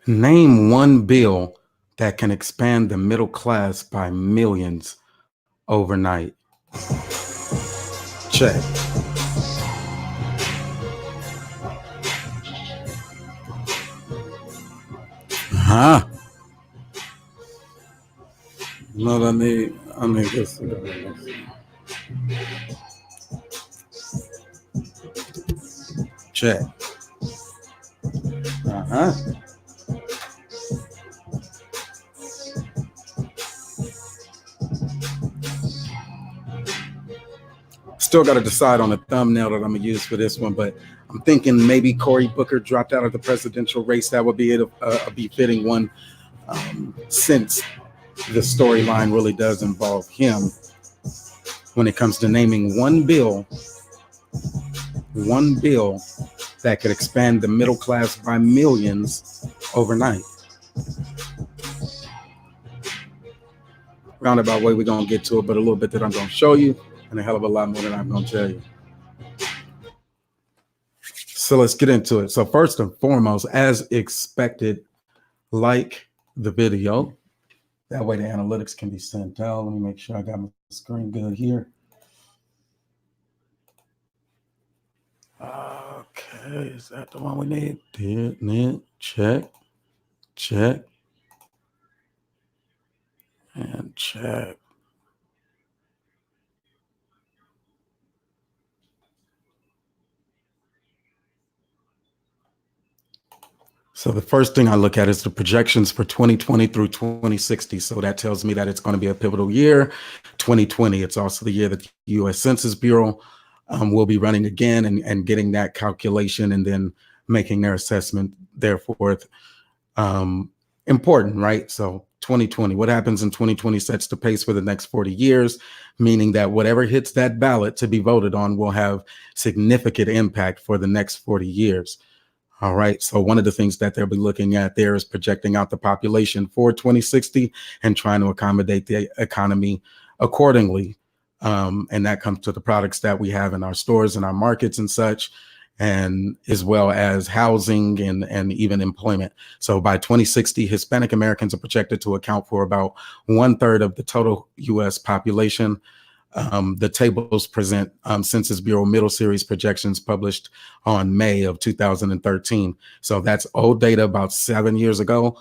Name one bill that can expand the middle class by millions overnight. Check. Huh? No, I need this. Check. Uh-huh. Still got to decide on a thumbnail that I'm gonna use for this one, but I'm thinking maybe Cory Booker dropped out of the presidential race. That would be a befitting one, since the storyline really does involve him when it comes to naming one bill that could expand the middle class by millions overnight. Roundabout way we're gonna get to it, but a little bit that I'm gonna show you, and a hell of a lot more than I'm gonna tell you. So let's get into it. So first and foremost, as expected, like the video. That way the analytics can be sent out. Let me make sure I got my screen good here. Okay, is that the one we need? Did check, and check. So the first thing I look at is the projections for 2020 through 2060. So that tells me that it's going to be a pivotal year. 2020, it's also the year that the U.S. Census Bureau will be running again and getting that calculation and then making their assessment, therefore, important, right? So 2020, what happens in 2020 sets the pace for the next 40 years, meaning that whatever hits that ballot to be voted on will have significant impact for the next 40 years. All right. So one of the things that they'll be looking at there is projecting out the population for 2060 and trying to accommodate the economy accordingly. And that comes to the products that we have in our stores and our markets and such, and as well as housing and even employment. So by 2060, Hispanic Americans are projected to account for about 1/3 of the total U.S. population. The tables present Census Bureau middle series projections published on May of 2013. So that's old data about 7 years ago.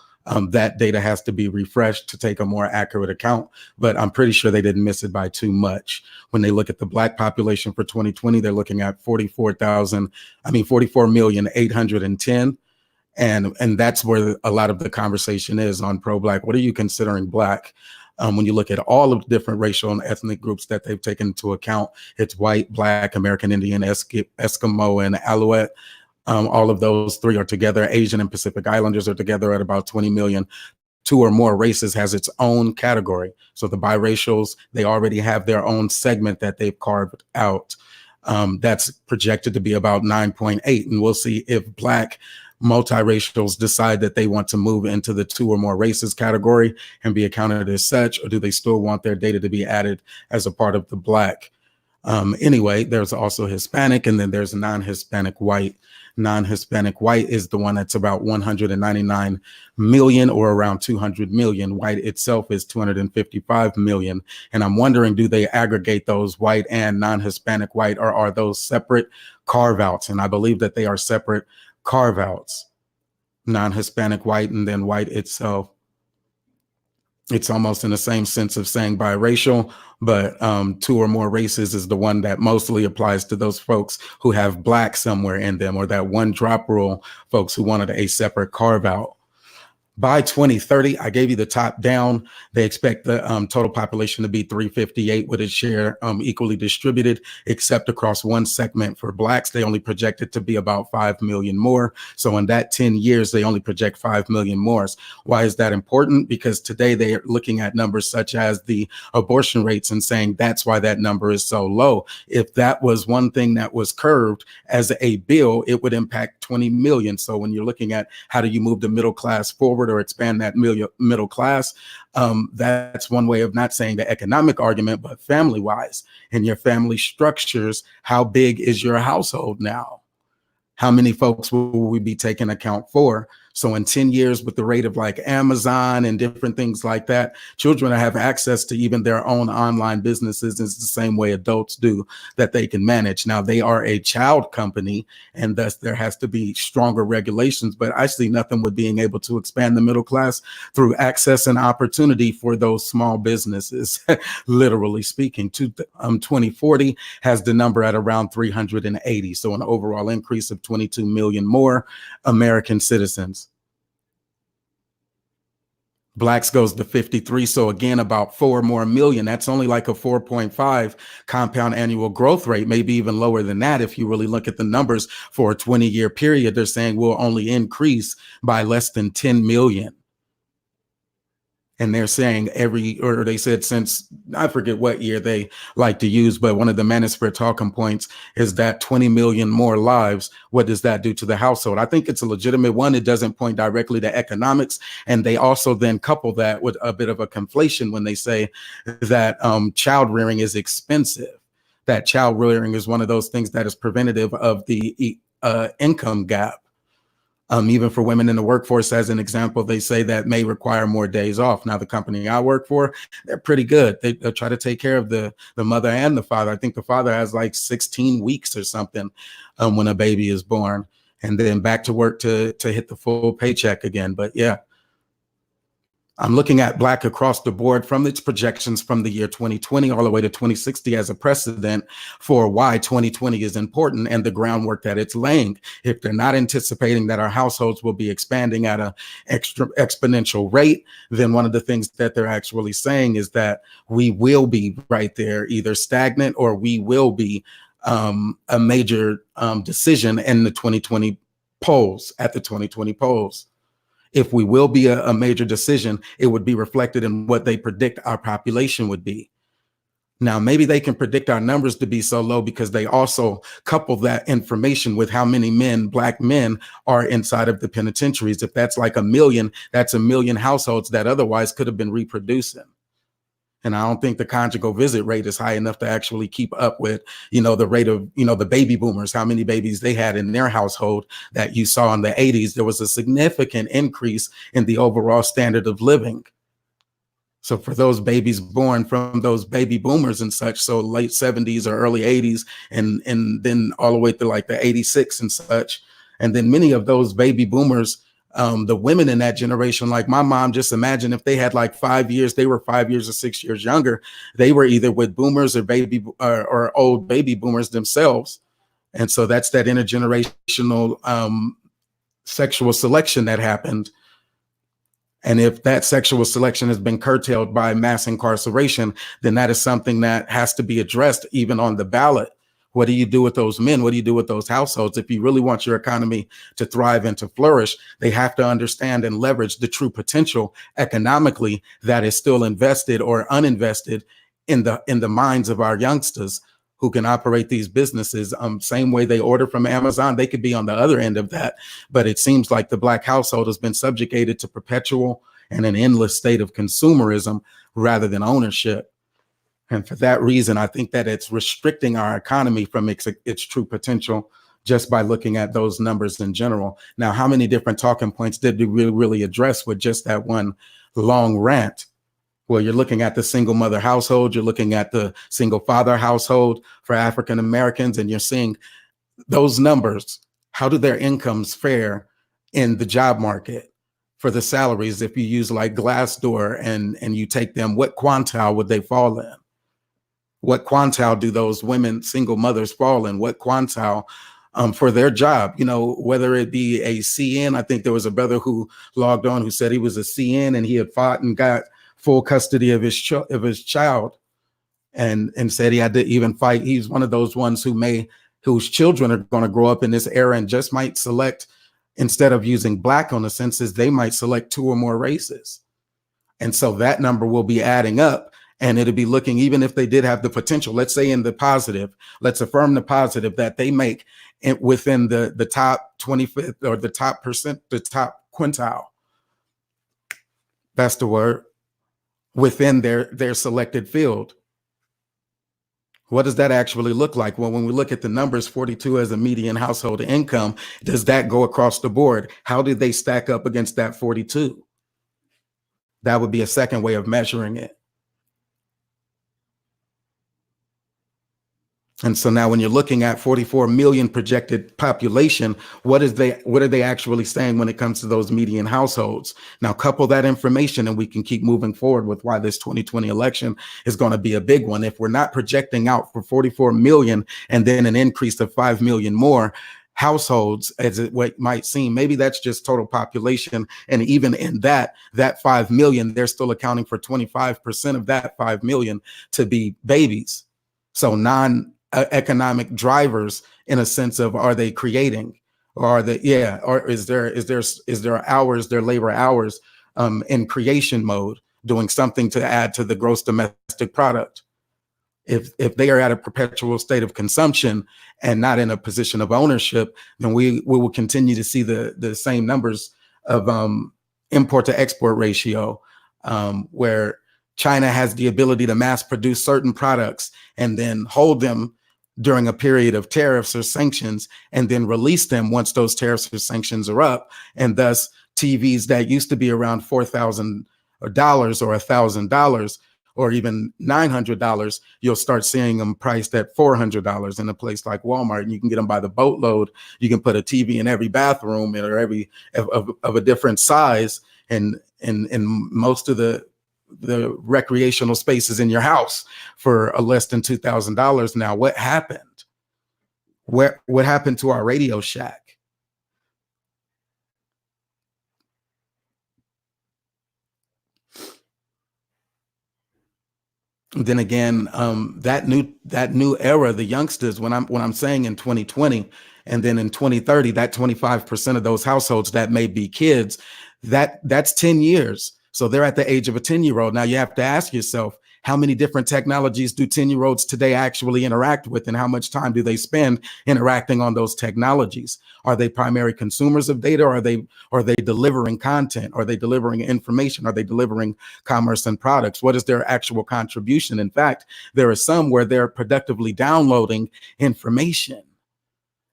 That data has to be refreshed to take a more accurate account, but I'm pretty sure they didn't miss it by too much. When they look at the Black population for 2020, they're looking at 44,810,000. And that's where a lot of the conversation is on pro-Black. What are you considering Black? When you look at all of the different racial and ethnic groups that they've taken into account, it's white, Black, American Indian, Eskimo, and Alouette. All of those three are together. Asian and Pacific Islanders are together at about 20 million. Two or more races has its own category. So the biracials, they already have their own segment that they've carved out. That's projected to be about 9.8. And we'll see if Black multiracials decide that they want to move into the two or more races category and be accounted as such, or do they still want their data to be added as a part of the Black? Anyway, there's also Hispanic, and then there's non-Hispanic white. Non-Hispanic white is the one that's about 199 million or around 200 million. White itself is 255 million. And I'm wondering, do they aggregate those white and non-Hispanic white, or are those separate carve-outs? And I believe that they are separate carve-outs. Non-Hispanic white and then white itself. It's almost in the same sense of saying biracial, but two or more races is the one that mostly applies to those folks who have Black somewhere in them, or that one drop rule folks who wanted a separate carve out. By 2030, I gave you the top down. They expect the total population to be 358 with its share equally distributed, except across one segment. For Blacks, they only project it to be about 5 million more. So in that 10 years, they only project 5 million more. Why is that important? Because today they are looking at numbers such as the abortion rates and saying that's why that number is so low. If that was one thing that was curved as a bill, it would impact 20 million. So when you're looking at how do you move the middle class forward or expand that middle class, that's one way of not saying the economic argument, but family wise, in your family structures, how big is your household now? How many folks will we be taking account for? So in 10 years, with the rate of like Amazon and different things like that, children have access to even their own online businesses. It's the same way adults do, that they can manage. Now, they are a child company, and thus there has to be stronger regulations, but I see nothing with being able to expand the middle class through access and opportunity for those small businesses, literally speaking. 2040 has the number at around 380. So an overall increase of 22 million more American citizens. Blacks goes to 53. So again, about 4 more million. That's only like a 4.5 compound annual growth rate, maybe even lower than that. If you really look at the numbers for a 20-year period, they're saying we'll only increase by less than 10 million. And they're saying they said since, I forget what year they like to use, but one of the Manosphere talking points is that 20 million more lives. What does that do to the household? I think it's a legitimate one. It doesn't point directly to economics. And they also then couple that with a bit of a conflation when they say that child rearing is expensive, that child rearing is one of those things that is preventative of the income gap. Even for women in the workforce, as an example, they say that may require more days off. Now, the company I work for, they're pretty good. They try to take care of the mother and the father. I think the father has like 16 weeks or something when a baby is born, and then back to work to hit the full paycheck again. But yeah, I'm looking at Black across the board from its projections from the year 2020 all the way to 2060 as a precedent for why 2020 is important and the groundwork that it's laying. If they're not anticipating that our households will be expanding at an exponential rate, then one of the things that they're actually saying is that we will be right there, either stagnant or we will be a major decision in the 2020 polls, at the 2020 polls. If we will be a major decision, it would be reflected in what they predict our population would be. Now, maybe they can predict our numbers to be so low because they also couple that information with how many men, Black men, are inside of the penitentiaries. If that's like 1 million, that's 1 million households that otherwise could have been reproducing. And I don't think the conjugal visit rate is high enough to actually keep up with, the rate of, the baby boomers, how many babies they had in their household that you saw in the 80s. There was a significant increase in the overall standard of living. So for those babies born from those baby boomers and such, so late 70s or early 80s, and then all the way to like the 86 and such. And then many of those baby boomers, the women in that generation, like my mom, just imagine if they had like 5 years, they were 5 years or 6 years younger. They were either with boomers or old baby boomers themselves. And so that's that intergenerational sexual selection that happened. And if that sexual selection has been curtailed by mass incarceration, then that is something that has to be addressed even on the ballot. What do you do with those men? What do you do with those households? If you really want your economy to thrive and to flourish, they have to understand and leverage the true potential economically that is still invested or uninvested in the minds of our youngsters who can operate these businesses. Same way they order from Amazon, they could be on the other end of that. But it seems like the Black household has been subjugated to perpetual and an endless state of consumerism rather than ownership. And for that reason, I think that it's restricting our economy from its true potential just by looking at those numbers in general. Now, how many different talking points did we really address with just that one long rant? Well, you're looking at the single mother household, you're looking at the single father household for African Americans, and you're seeing those numbers. How do their incomes fare in the job market for the salaries? If you use like Glassdoor and you take them, what quantile would they fall in? What quantile do those women, single mothers, fall in? What quantile for their job? Whether it be a CN, I think there was a brother who logged on who said he was a CN and he had fought and got full custody of his child, and said he had to even fight. He's one of those ones whose children are going to grow up in this era and just might select, instead of using Black on the census, they might select 2 or more races. And so that number will be adding up. And it'll be looking, even if they did have the potential, let's say in the positive, let's affirm the positive that they make it within the top 25th or the top percent, the top quintile. That's the word, within their selected field. What does that actually look like? Well, when we look at the numbers, 42 as a median household income, does that go across the board? How did they stack up against that 42? That would be a second way of measuring it. And so now when you're looking at 44 million projected population, what are they actually saying when it comes to those median households? Now couple that information and we can keep moving forward with why this 2020 election is going to be a big one. If we're not projecting out for 44 million and then an increase of 5 million more households, as it might seem, maybe that's just total population. And even in that 5 million, they're still accounting for 25% of that 5 million to be babies. So non-economic drivers, in a sense of, are they creating, or are they, or is there hours, their labor hours in creation mode, doing something to add to the gross domestic product? If they are at a perpetual state of consumption and not in a position of ownership, then we will continue to see the same numbers of import to export ratio, where China has the ability to mass produce certain products and then hold them during a period of tariffs or sanctions, and then release them once those tariffs or sanctions are up. And thus TVs that used to be around $4,000 or $1,000 or even $900, you'll start seeing them priced at $400 in a place like Walmart. And you can get them by the boatload. You can put a TV in every bathroom or every of a different size, and most of the recreational spaces in your house for less than $2,000. Now, what happened? What happened to our Radio Shack? Then again, that new era, the youngsters, when I'm saying in 2020, and then in 2030, that 25% of those households that may be kids, that's 10 years. So they're at the age of a 10-year-old. Now you have to ask yourself, how many different technologies do 10-year-olds today actually interact with, and how much time do they spend interacting on those technologies? Are they primary consumers of data? Or are they delivering content? Are they delivering information? Are they delivering commerce and products? What is their actual contribution? In fact, there are some where they're productively downloading information.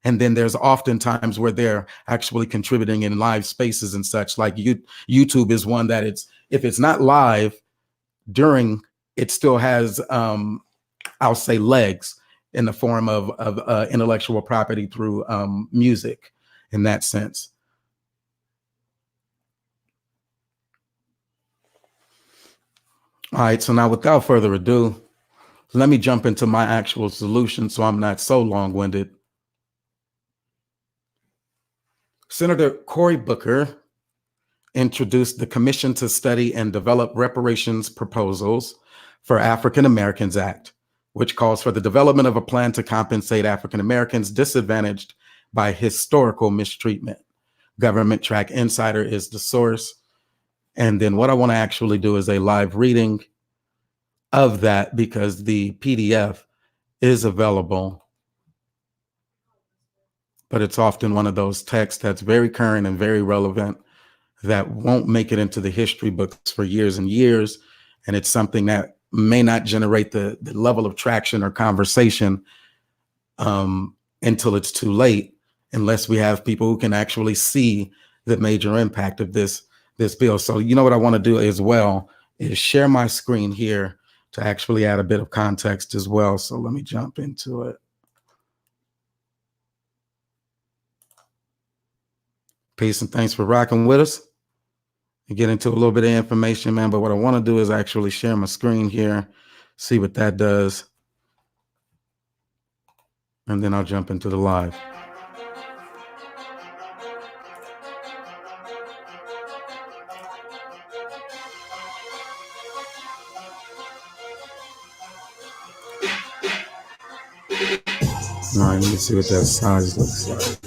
And then there's often times where they're actually contributing in live spaces and such. Like YouTube is one that if it's not live during, it still has, I'll say, legs in the form of intellectual property through music in that sense. All right, so now without further ado, let me jump into my actual solution so I'm not so long-winded. Senator Cory Booker introduced the Commission to Study and Develop Reparations Proposals for African Americans Act, which calls for the development of a plan to compensate African Americans disadvantaged by historical mistreatment. Government Track Insider is the source. And then what I want to actually do is a live reading of that, because the PDF is available, but it's often one of those texts that's very current and very relevant that won't make it into the history books for years and years. And it's something that may not generate the level of traction or conversation until it's too late, unless we have people who can actually see the major impact of this bill. So you know what I want to do as well is share my screen here to actually add a bit of context as well. So let me jump into it. Peace and thanks for rocking with us. And get into a little bit of information, man. But what I want to do is actually share my screen here, see what that does. And then I'll jump into the live. All right, let me see what that size looks like.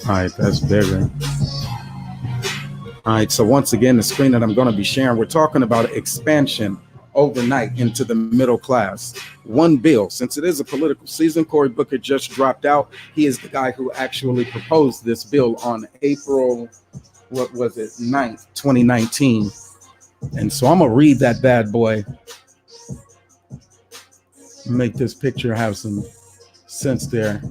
All right, that's bigger. All right, so once again, the screen that I'm going to be sharing, we're talking about expansion overnight into the middle class. One bill, since it is a political season, Cory Booker just dropped out. He is the guy who actually proposed this bill on April what was it, 9th, 2019. And so I'm gonna read that bad boy, make this picture have some sense there.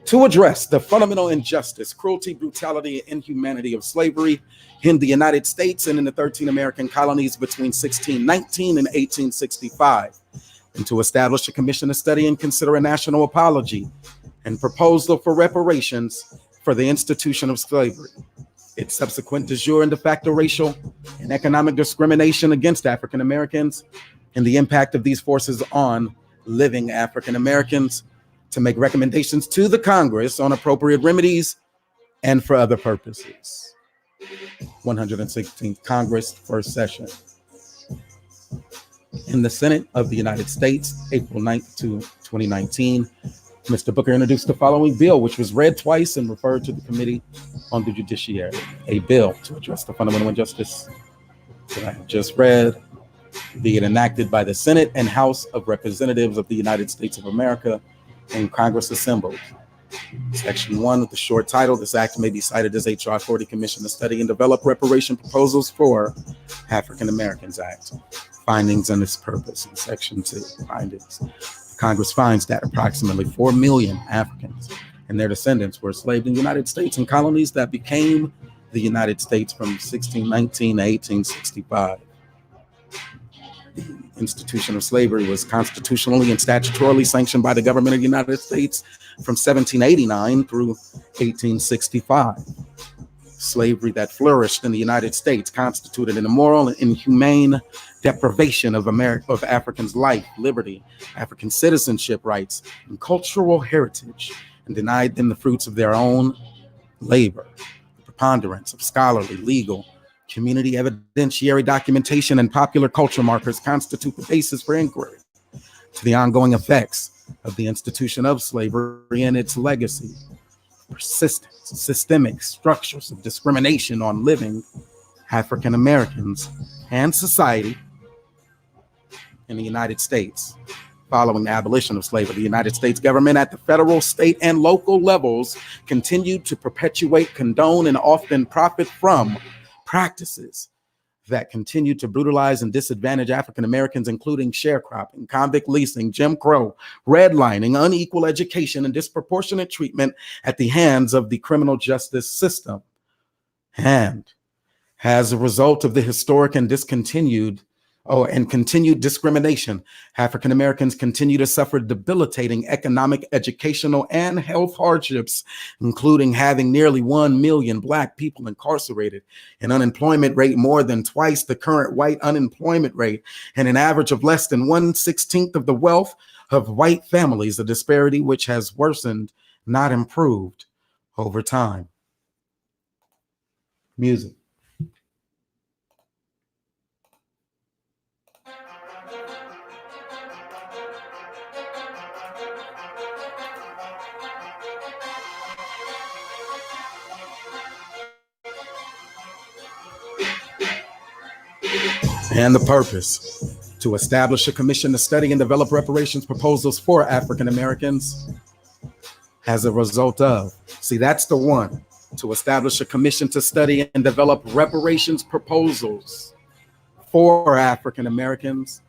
To address the fundamental injustice, cruelty, brutality, and inhumanity of slavery in the United States and in the 13 American colonies between 1619 and 1865, and to establish a commission to study and consider a national apology and proposal for reparations for the institution of slavery, its subsequent de jure and de facto racial and economic discrimination against African Americans, and the impact of these forces on living African Americans, to make recommendations to the Congress on appropriate remedies and for other purposes. 116th Congress, first session. In the Senate of the United States, April 9th to 2019, Mr. Booker introduced the following bill, which was read twice and referred to the Committee on the Judiciary. A bill to address the fundamental injustice that I have just read, be it enacted by the Senate and House of Representatives of the United States of America and Congress assembled. Section 1 of the short title, this act may be cited as H.R. 40, Commission to Study and Develop Reparation Proposals for African Americans Act. Findings and its purpose. In Section 2, findings. Congress finds that approximately 4 million Africans and their descendants were enslaved in the United States and colonies that became the United States from 1619 to 1865. The institution of slavery was constitutionally and statutorily sanctioned by the government of the United States from 1789 through 1865. Slavery that flourished in the United States constituted an immoral and inhumane deprivation of Africans' life, liberty, African citizenship rights, and cultural heritage, and denied them the fruits of their own labor. The preponderance of scholarly, legal, community evidentiary documentation and popular culture markers constitute the basis for inquiry to the ongoing effects of the institution of slavery and its legacy, persistent, systemic structures of discrimination on living African Americans and society in the United States. Following the abolition of slavery, the United States government at the federal, state, and local levels continued to perpetuate, condone, and often profit from practices that continue to brutalize and disadvantage African Americans, including sharecropping, convict leasing, Jim Crow, redlining, unequal education, and disproportionate treatment at the hands of the criminal justice system. And as a result of the historic and continued discrimination, African Americans continue to suffer debilitating economic, educational, and health hardships, including having nearly 1 million Black people incarcerated, an unemployment rate more than twice the current white unemployment rate, and an average of less than 1/16 of the wealth of white families, a disparity which has worsened, not improved, over time. Music. And the purpose: to establish a commission to study and develop reparations proposals for African Americans as a result of, see, that's the one, to establish a commission to study and develop reparations proposals for African Americans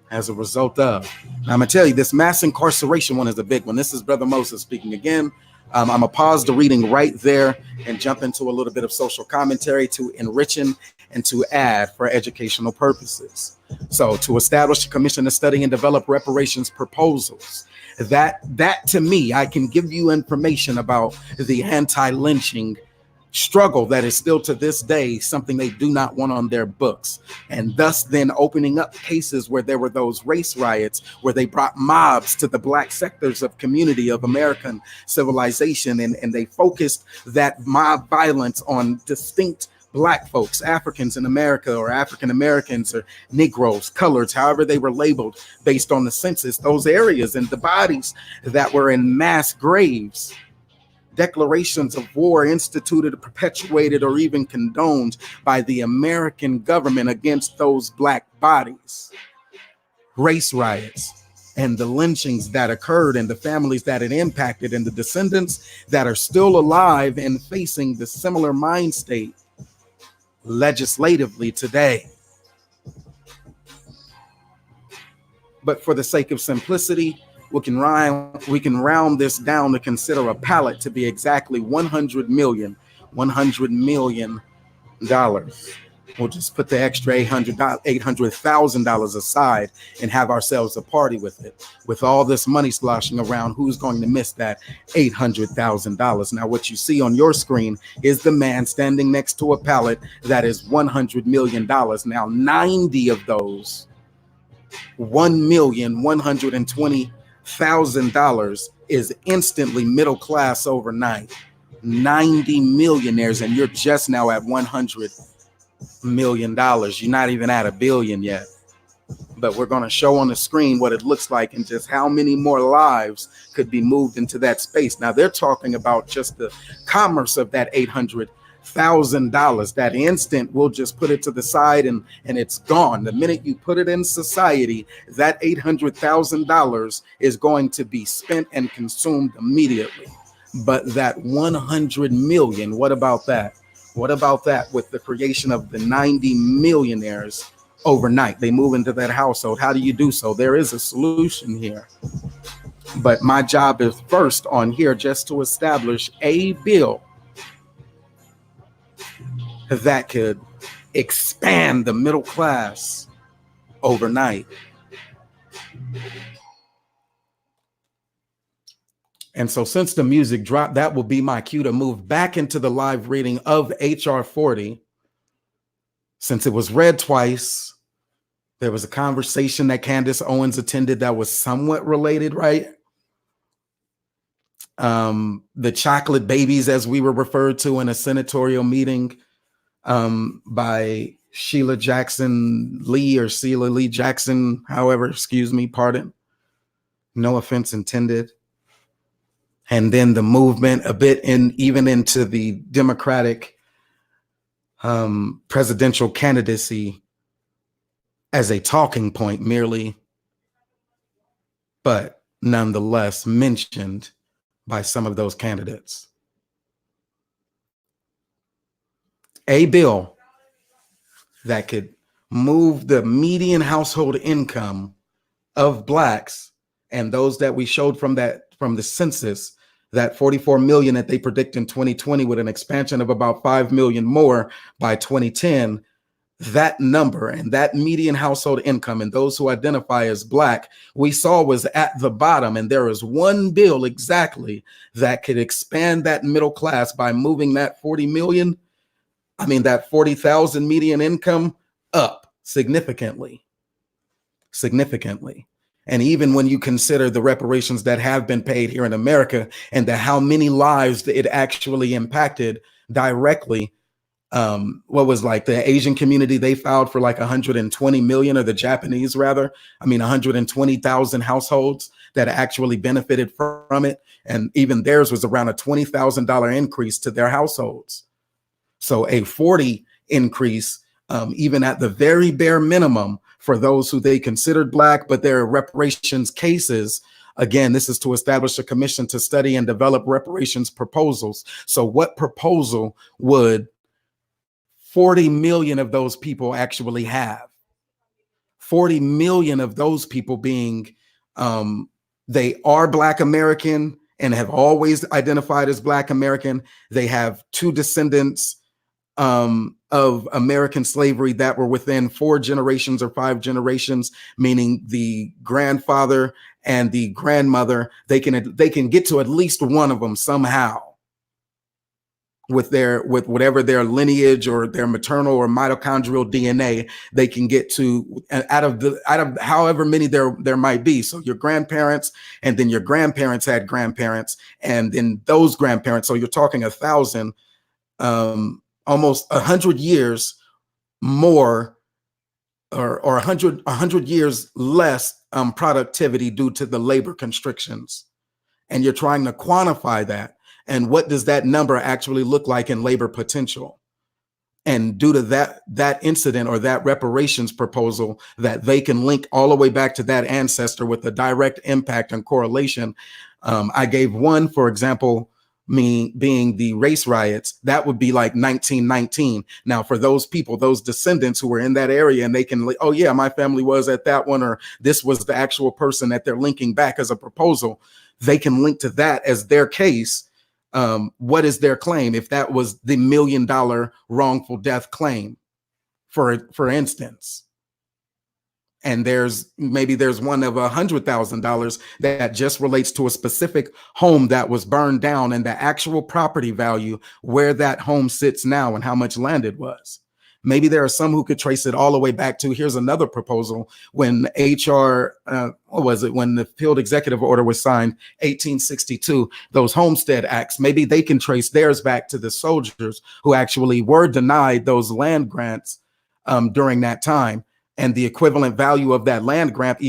as a result of. Now, I'm gonna tell you, this mass incarceration one is a big one. This is Brother Moses speaking again. I'm gonna pause the reading right there and jump into a little bit of social commentary to enrichen and to add for educational purposes. So, to establish a commission to study and develop reparations proposals. That to me, I can give you information about the anti-lynching struggle that is still to this day something they do not want on their books, and thus then opening up cases where there were those race riots where they brought mobs to the Black sectors of community of American civilization, and they focused that mob violence on distinct Black folks, Africans in America, or African Americans, or Negroes, coloreds, however they were labeled based on the census, those areas and the bodies that were in mass graves. Declarations of war instituted, perpetuated, or even condoned by the American government against those Black bodies. Race riots, and the lynchings that occurred and the families that it impacted and the descendants that are still alive and facing the similar mind state legislatively today. But for the sake of simplicity, we can round this down to consider a pallet to be exactly $100 million. We'll just put the extra $800,000 aside and have ourselves a party with it. With all this money sloshing around, who's going to miss that $800,000? Now, what you see on your screen is the man standing next to a pallet that is $100 million. Now, 90 of those, $1,120,000 is instantly middle class overnight. 90 millionaires, and you're just now at $100 million. You're not even at $1 billion yet. But we're going to show on the screen what it looks like and just how many more lives could be moved into that space. Now, they're talking about just the commerce of that $800,000. That instant, we'll just put it to the side and it's gone. The minute you put it in society, that $800,000 is going to be spent and consumed immediately. But that 100 million, what about that? What about that with the creation of the 90 millionaires overnight? They move into that household. How do you do so? There is a solution here. But my job is first on here just to establish a bill that could expand the middle class overnight. And so since the music dropped, that will be my cue to move back into the live reading of HR 40. Since it was read twice, there was a conversation that Candace Owens attended that was somewhat related, right? The chocolate babies, as we were referred to in a senatorial meeting by Sheila Jackson Lee or Sheila Lee Jackson, however, excuse me, pardon. No offense intended. And then the movement a bit even into the Democratic presidential candidacy as a talking point merely, but nonetheless mentioned by some of those candidates. A bill that could move the median household income of Blacks and those that we showed from the census, that 44 million that they predict in 2020 with an expansion of about 5 million more by 2010, that number and that median household income and those who identify as Black, we saw was at the bottom. And there is one bill exactly that could expand that middle class by moving that 40,000 median income up significantly. And even when you consider the reparations that have been paid here in America and how many lives that it actually impacted directly, what was like the Asian community, they filed for like 120 million, or the Japanese rather, 120,000 households that actually benefited from it. And even theirs was around a $20,000 increase to their households. So a 40 increase, even at the very bare minimum, for those who they considered Black, but their reparations cases. Again, this is to establish a commission to study and develop reparations proposals. So what proposal would 40 million of those people actually have? 40 million of those people being, they are Black American and have always identified as Black American. They have two descendants of American slavery that were within 4 generations or 5 generations, meaning the grandfather and the grandmother. They can get to at least one of them somehow with whatever their lineage or their maternal or mitochondrial DNA. They can get to out of however many there might be. So your grandparents, and then your grandparents had grandparents, and then those grandparents. So you're talking 1,000. Almost 100 years more, or 100 years less productivity due to the labor constrictions. And you're trying to quantify that. And what does that number actually look like in labor potential? And due to that incident or that reparations proposal, that they can link all the way back to that ancestor with a direct impact and correlation. I gave one, for example, me being the race riots, that would be like 1919. Now, for those people, those descendants who were in that area, and they can, oh yeah, my family was at that one, or this was the actual person that they're linking back as a proposal, they can link to that as their case. What is their claim? If that was the $1 million wrongful death claim, for instance, and there's one of $100,000 that just relates to a specific home that was burned down, and the actual property value where that home sits now and how much land it was. Maybe there are some who could trace it all the way back to, here's another proposal, when HR, when the Field Executive Order was signed, 1862, those Homestead Acts, maybe they can trace theirs back to the soldiers who actually were denied those land grants during that time. And the equivalent value of that land grant,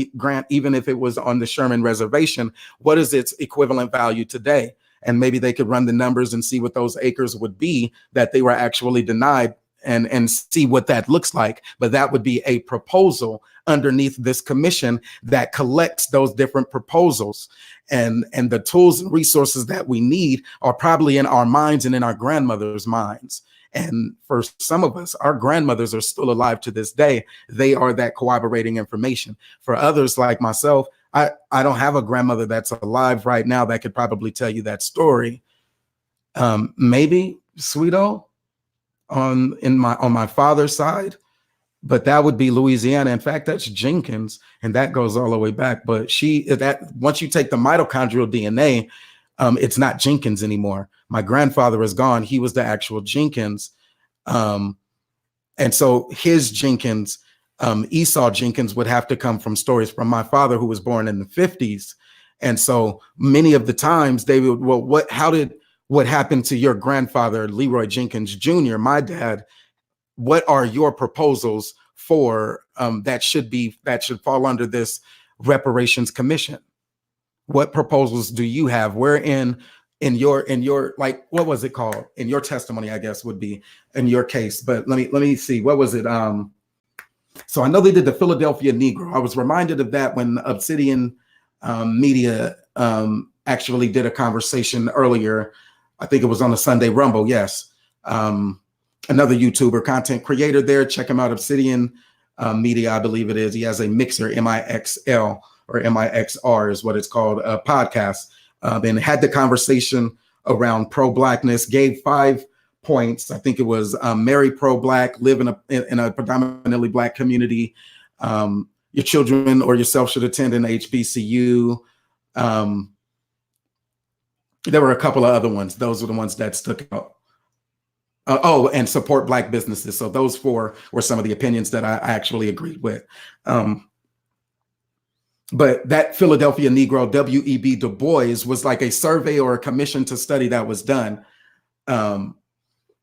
even if it was on the Sherman Reservation, what is its equivalent value today? And maybe they could run the numbers and see what those acres would be that they were actually denied, and see what that looks like. But that would be a proposal underneath this commission that collects those different proposals. And the tools and resources that we need are probably in our minds and in our grandmothers' minds. And for some of us, our grandmothers are still alive to this day. They are that corroborating information. For others like myself, I don't have a grandmother that's alive right now that could probably tell you that story. Maybe Sweeto on my father's side, but that would be Louisiana. In fact, that's Jenkins, and that goes all the way back. But once you take the mitochondrial DNA, it's not Jenkins anymore. My grandfather is gone. He was the actual Jenkins. And so his Jenkins, Esau Jenkins, would have to come from stories from my father, who was born in the 50s. And so many of the times they would, well, what happened to your grandfather, Leroy Jenkins Jr., my dad? What are your proposals for that should fall under this reparations commission? What proposals do you have? Where in your like, what was it called? In your testimony, I guess would be in your case. But let me see. What was it? So I know they did the Philadelphia Negro. I was reminded of that when Obsidian Media actually did a conversation earlier. I think it was on the Sunday Rumble. Yes. Another YouTuber, content creator there. Check him out. Obsidian Media, I believe it is. He has a Mixer, MIXL or MIXR is what it's called, a podcast. And had the conversation around pro-blackness, gave 5 points. I think it was marry pro-black, live in a predominantly black community. Your children or yourself should attend an HBCU. There were a couple of other ones. Those were the ones that stuck out. And support black businesses. So those 4 were some of the opinions that I actually agreed with. But that Philadelphia Negro, W.E.B. Du Bois, was like a survey or a commission to study that was done.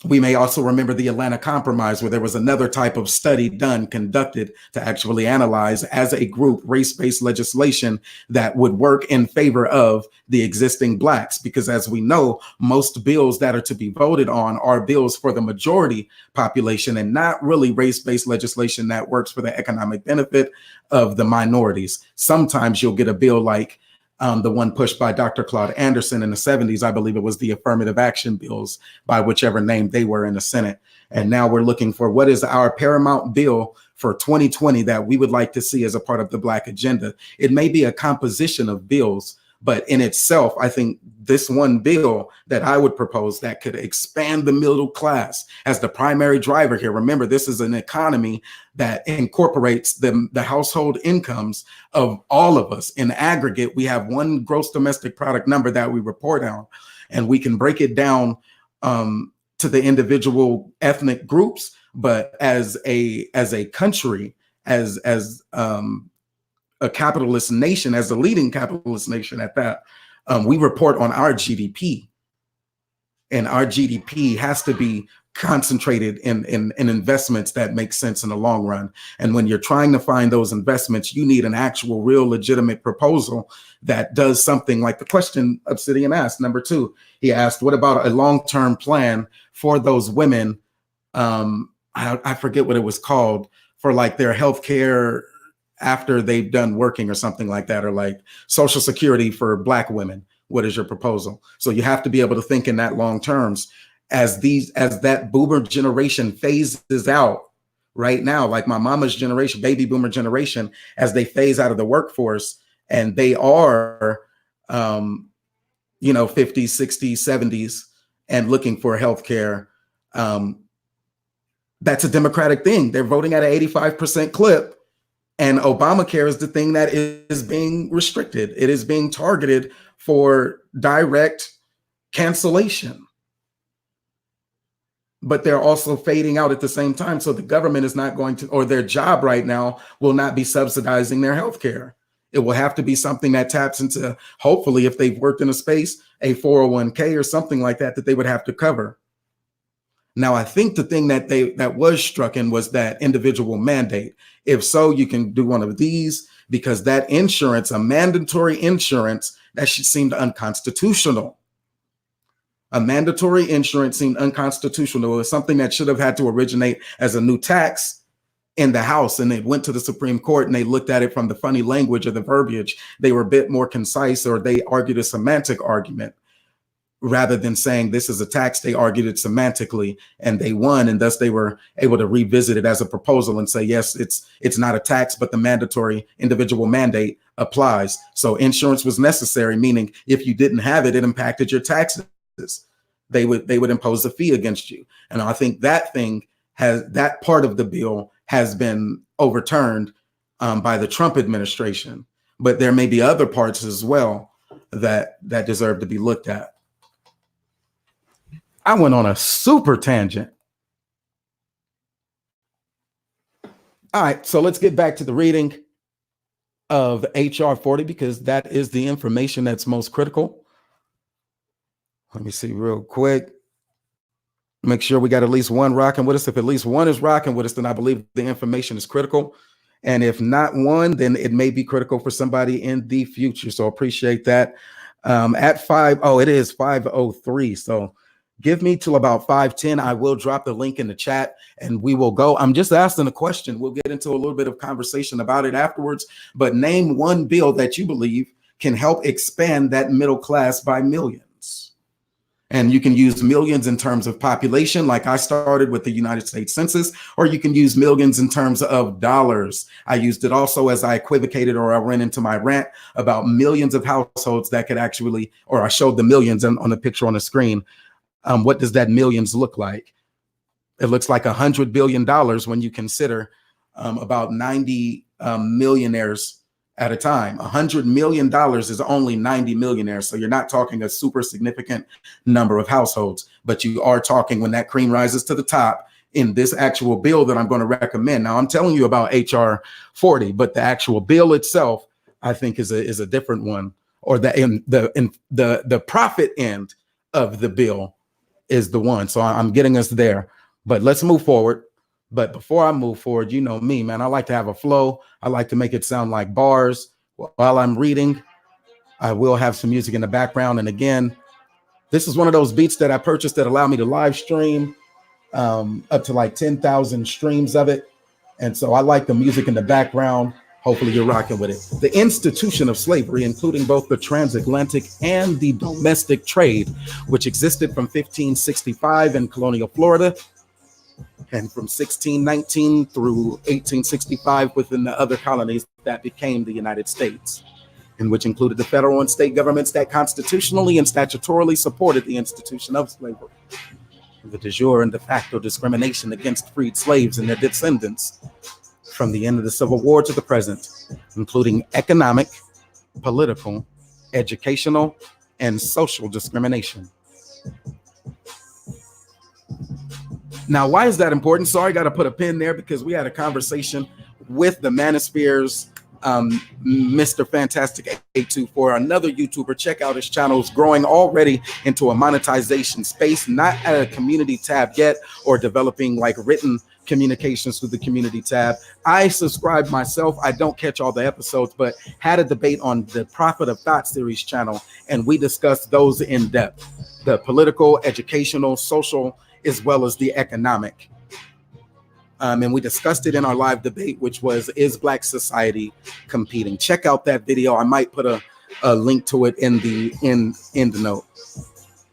We may also remember the Atlanta Compromise, where there was another type of study conducted to actually analyze as a group race-based legislation that would work in favor of the existing blacks. Because as we know, most bills that are to be voted on are bills for the majority population and not really race-based legislation that works for the economic benefit of the minorities. Sometimes you'll get a bill like the one pushed by Dr. Claude Anderson in the 70s. I believe it was the affirmative action bills, by whichever name they were in the Senate. And now we're looking for what is our paramount bill for 2020 that we would like to see as a part of the Black agenda. It may be a composition of bills, but in itself, I think this one bill that I would propose that could expand the middle class as the primary driver here. Remember, this is an economy that incorporates the household incomes of all of us. In aggregate, we have one gross domestic product number that we report on, and we can break it down to the individual ethnic groups. But as a country, as a capitalist nation, as a leading capitalist nation at that, we report on our GDP, and our GDP has to be concentrated in investments that make sense in the long run. And when you're trying to find those investments, you need an actual, real, legitimate proposal that does something like the question Obsidian asked. Number 2, he asked, what about a long-term plan for those women I forget what it was called, for like their health care after they've done working or something like that, or like Social Security for Black women. What is your proposal? So you have to be able to think in that long terms as that boomer generation phases out right now, like my mama's generation, baby boomer generation, as they phase out of the workforce and they are, 50s, 60s, 70s and looking for healthcare. That's a Democratic thing. They're voting at an 85% clip. And Obamacare is the thing that is being restricted. It is being targeted for direct cancellation. But they're also fading out at the same time. So the government is not going to, or their job right now will not be subsidizing their health care. It will have to be something that taps into, hopefully, if they've worked in a space, a 401k or something like that, that they would have to cover. Now, I think the thing that was struck in was that individual mandate. If so, you can do one of these, because that insurance, a mandatory insurance, that should seem unconstitutional. A mandatory insurance seemed unconstitutional. It was something that should have had to originate as a new tax in the House, and it went to the Supreme Court and they looked at it from the funny language or the verbiage. They were a bit more concise, or they argued a semantic argument. Rather than saying this is a tax, they argued it semantically and they won. And thus they were able to revisit it as a proposal and say, yes, it's not a tax, but the mandatory individual mandate applies. So insurance was necessary, meaning if you didn't have it, it impacted your taxes. They would impose a fee against you. And I think that part of the bill has been overturned by the Trump administration, but there may be other parts as well that deserve to be looked at. I went on a super tangent. All right, so let's get back to the reading of HR 40, because that is the information that's most critical. Let me see real quick. Make sure we got at least one rocking with us. If at least one is rocking with us, then I believe the information is critical. And if not one, then it may be critical for somebody in the future. So appreciate that. It is 5:03. So give me till about 5:10. I will drop the link in the chat and we will go. I'm just asking a question. We'll get into a little bit of conversation about it afterwards. But name one bill that you believe can help expand that middle class by millions. And you can use millions in terms of population, like I started with the United States Census, or you can use millions in terms of dollars. I used it also as I equivocated, or I ran into my rant about millions of households that could actually, or I showed the millions on the picture on the screen. What does that millions look like? It looks like $100 billion when you consider about 90 millionaires at a time. $100 million is only 90 millionaires. So you're not talking a super significant number of households, but you are talking when that cream rises to the top in this actual bill that I'm going to recommend. Now I'm telling you about HR 40, but the actual bill itself, I think is a different one, or the profit end of the bill is the one. So I'm getting us there, but let's move forward. But before I move forward, you know me, man, I like to have a flow. I like to make it sound like bars while I'm reading. I will have some music in the background. And again, this is one of those beats that I purchased that allow me to live stream up to like 10,000 streams of it. And so I like the music in the background. Hopefully you're rocking with it. The institution of slavery, including both the transatlantic and the domestic trade, which existed from 1565 in colonial Florida and from 1619 through 1865 within the other colonies that became the United States, and which included the federal and state governments that constitutionally and statutorily supported the institution of slavery, the de jure and de facto discrimination against freed slaves and their descendants from the end of the Civil War to the present, including economic, political, educational, and social discrimination. Now, why is that important? Sorry, got to put a pin there because we had a conversation with the Manosphere's Mr. Fantastic 824, another YouTuber. Check out his channel. It's growing already into a monetization space, not at a community tab yet or developing like written communications through the community tab. I subscribe myself. I don't catch all the episodes, but had a debate on the Prophet of Thought series channel, and we discussed those in depth, the political, educational, social, as well as the economic. And we discussed it in our live debate, which was, is Black society competing? Check out that video. I might put a link to it in the note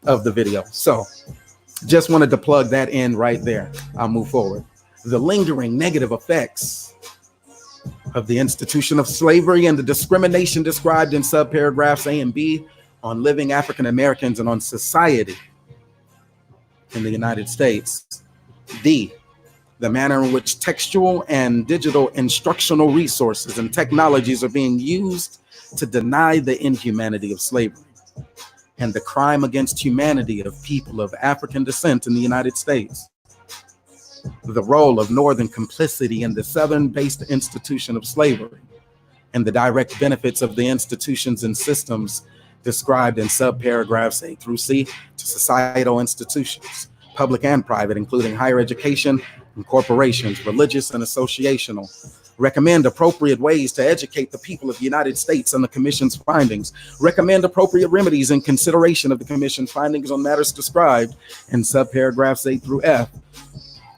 of the video. So just wanted to plug that in right there. I'll move forward. The lingering negative effects of the institution of slavery and the discrimination described in subparagraphs A and B on living African Americans and on society in the United States. D, the manner in which textual and digital instructional resources and technologies are being used to deny the inhumanity of slavery and the crime against humanity of people of African descent in the United States. The role of Northern complicity in the Southern-based institution of slavery and the direct benefits of the institutions and systems described in subparagraphs A through C to societal institutions, public and private, including higher education and corporations, religious and associational. Recommend appropriate ways to educate the people of the United States on the Commission's findings. Recommend appropriate remedies in consideration of the Commission's findings on matters described in subparagraphs A through F,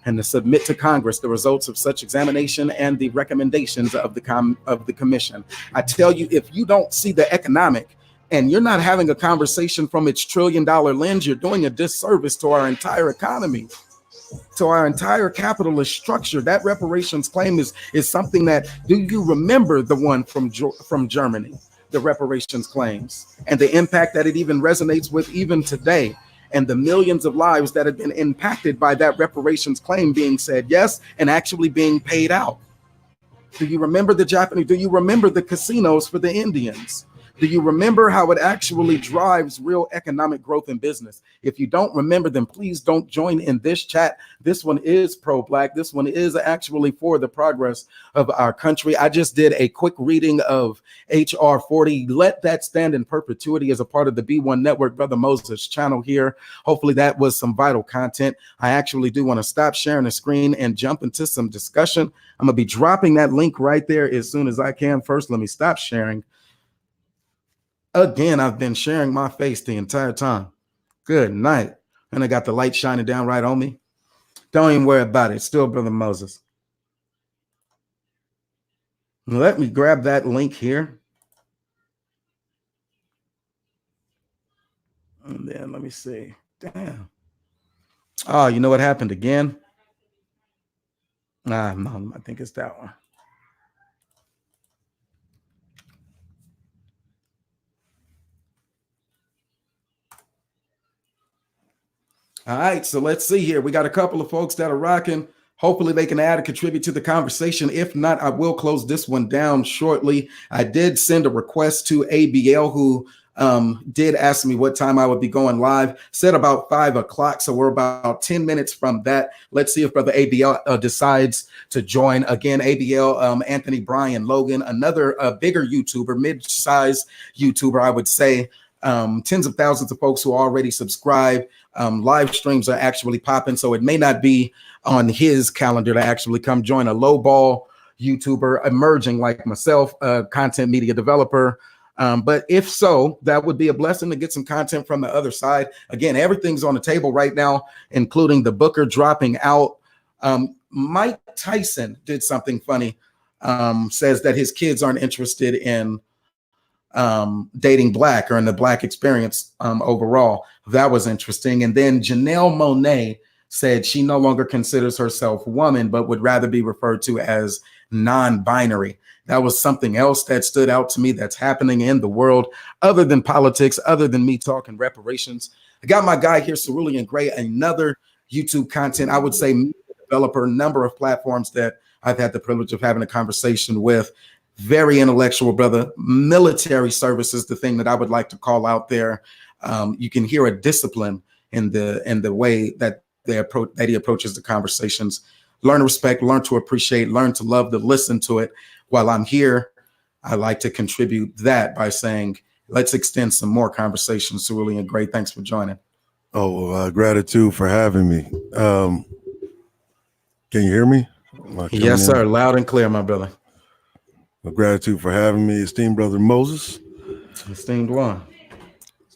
and to submit to Congress the results of such examination and the recommendations of the Commission. I tell you, if you don't see the economic and you're not having a conversation from its $1 trillion lens, you're doing a disservice to our entire economy, to our entire capitalist structure. That reparations claim is something that, do you remember the one from Germany, the reparations claims, and the impact that it even resonates with even today, and the millions of lives that have been impacted by that reparations claim being said yes and actually being paid out? Do you remember the Japanese? Do you remember the casinos for the Indians? Do you remember how it actually drives real economic growth in business? If you don't remember them, please don't join in this chat. This one is pro-Black. This one is actually for the progress of our country. I just did a quick reading of HR 40. Let that stand in perpetuity as a part of the B1 Network, Brother Moses channel here. Hopefully that was some vital content. I actually do want to stop sharing the screen and jump into some discussion. I'm going to be dropping that link right there as soon as I can. First, let me stop sharing. Again, I've been sharing my face the entire time. Good night. And I got the light shining down right on me. Don't even worry about it. Still Brother Moses. Let me grab that link here. And then let me see. Damn. Oh, you know what happened again? No, I think it's that one. All right, so let's see here. We got a couple of folks that are rocking. Hopefully they can add and contribute to the conversation. If not, I will close this one down shortly. I did send a request to ABL, who did ask me what time I would be going live. Said about 5 o'clock, so we're about 10 minutes from that. Let's see if Brother ABL decides to join. Again, ABL, Anthony Bryan Logan, another bigger YouTuber, mid-sized YouTuber, I would say. Tens of thousands of folks who already subscribe. Live streams are actually popping, so it may not be on his calendar to actually come join a lowball YouTuber emerging like myself, a content media developer. But if so, that would be a blessing to get some content from the other side. Again, everything's on the table right now, including the Booker dropping out. Mike Tyson did something funny, says that his kids aren't interested in dating Black or in the Black experience overall. That was interesting. And then Janelle Monáe said she no longer considers herself woman, but would rather be referred to as non-binary. That was something else that stood out to me that's happening in the world, other than politics, other than me talking reparations. I got my guy here, Cerulean Gray, another YouTube content, I would say, developer, number of platforms that I've had the privilege of having a conversation with. Very intellectual brother. Military service is the thing that I would like to call out there. You can hear a discipline in the way that he approaches the conversations. Learn to respect, learn to appreciate, learn to love, to listen to it. While I'm here, I like to contribute that by saying, let's extend some more conversations. Cerulean Gray, thanks for joining. Oh, gratitude for having me. Can you hear me? Yes, sir. Loud and clear, my brother. Well, gratitude for having me, esteemed Brother Moses. Esteemed one.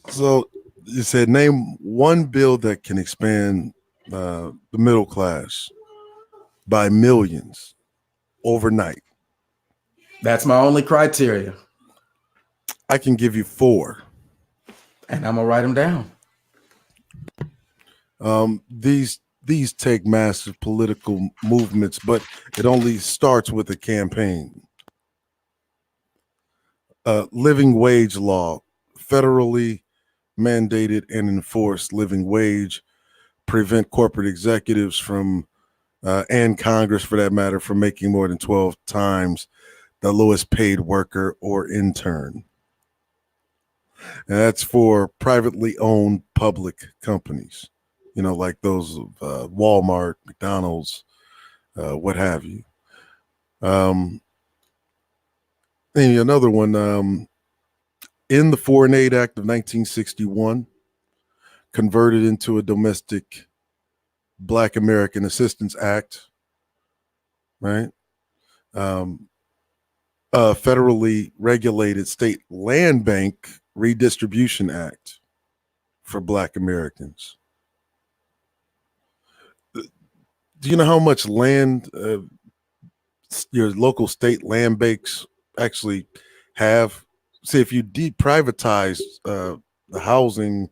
So you said name one bill that can expand the middle class. by millions overnight? That's my only criteria. I can give you 4. And I'm going to write them down. These take massive political movements, but it only starts with a campaign. Living wage law, federally mandated and enforced living wage, prevent corporate executives from, and Congress for that matter, from making more than 12 times the lowest paid worker or intern. And that's for privately owned public companies, like those of Walmart, McDonald's, what have you. And another one, in the Foreign Aid Act of 1961, converted into a domestic Black American Assistance Act, right? A federally regulated state land bank redistribution act for Black Americans. Do you know how much land your local state land banks actually have? See, if you deprivatize the housing,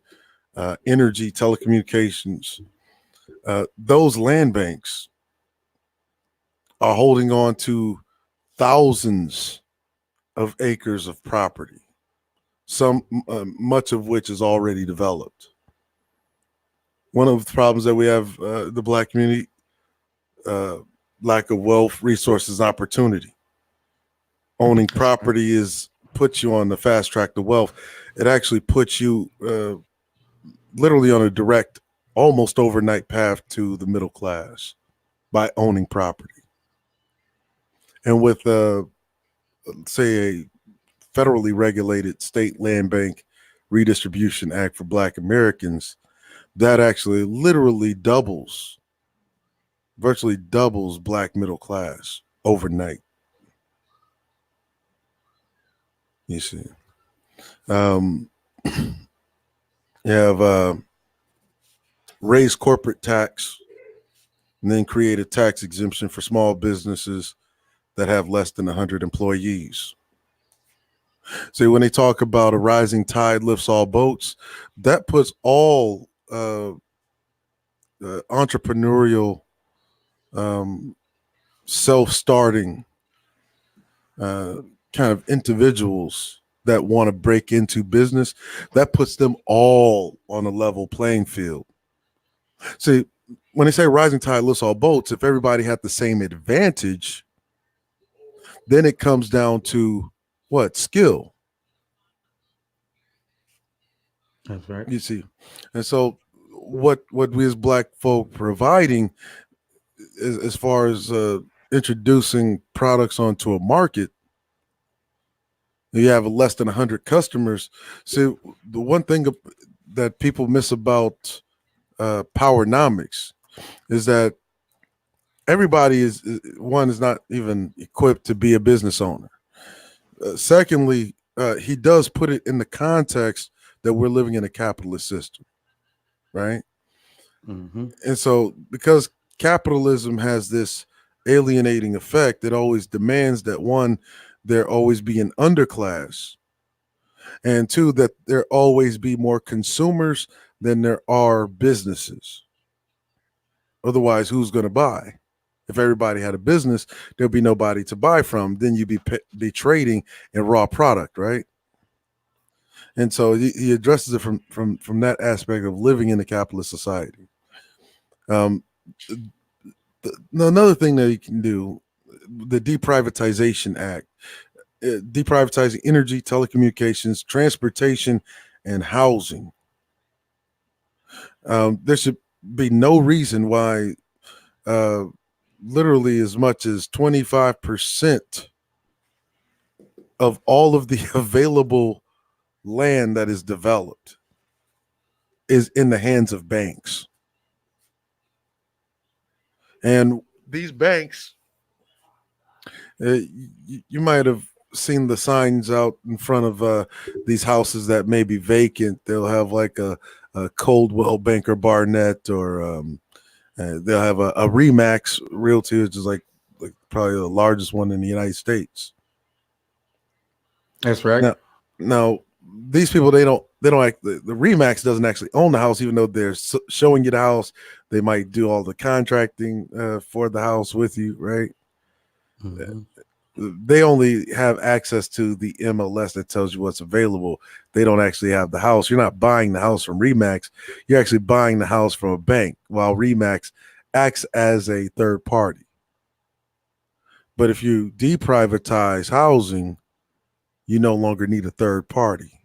energy, telecommunications, those land banks are holding on to thousands of acres of property, some much of which is already developed. One of the problems that we have, the Black community, lack of wealth, resources, opportunity. Owning property puts you on the fast track to wealth. It actually puts you literally on a direct, almost overnight path to the middle class by owning property. And with, say, a federally regulated state land bank redistribution act for Black Americans, that actually literally virtually doubles Black middle class overnight. You see, you have raise corporate tax and then create a tax exemption for small businesses that have less than 100 employees. See, when they talk about a rising tide lifts all boats, that puts all entrepreneurial, self-starting kind of individuals that want to break into business, that puts them all on a level playing field. See, when they say rising tide lifts all boats, if everybody had the same advantage, then it comes down to what? Skill. That's right. You see. And so what we as Black folk providing as far as introducing products onto a market, you have less than 100 customers. See, the one thing that people miss about Powernomics is that everybody is not even equipped to be a business owner. Secondly, he does put it in the context that we're living in a capitalist system, right? Mm-hmm. And so because capitalism has this alienating effect, it always demands that, one, there always be an underclass, and two, that there always be more consumers than there are businesses. Otherwise, who's going to buy? If everybody had a business, there'll be nobody to buy from. Then you'd be trading in raw product, right? And so he addresses it from that aspect of living in a capitalist society. Another thing that you can do, the Deprivatization Act, deprivatizing energy, telecommunications, transportation, and housing. There should be no reason why literally as much as 25% of all of the available land that is developed is in the hands of banks. And these banks, you might have seen the signs out in front of these houses that may be vacant. They'll have like a Coldwell Banker Barnett or They'll have a Remax Realty, which is like probably the largest one in the United States. That's right. Now these people, they don't like the Remax doesn't actually own the house, even though they're showing you the house. They might do all the contracting for the house with you, right? Mm-hmm. They only have access to the MLS that tells you what's available. They don't actually have the house. You're not buying the house from Remax. You're actually buying the house from a bank, while Remax acts as a third party. But if you deprivatize housing, you no longer need a third party.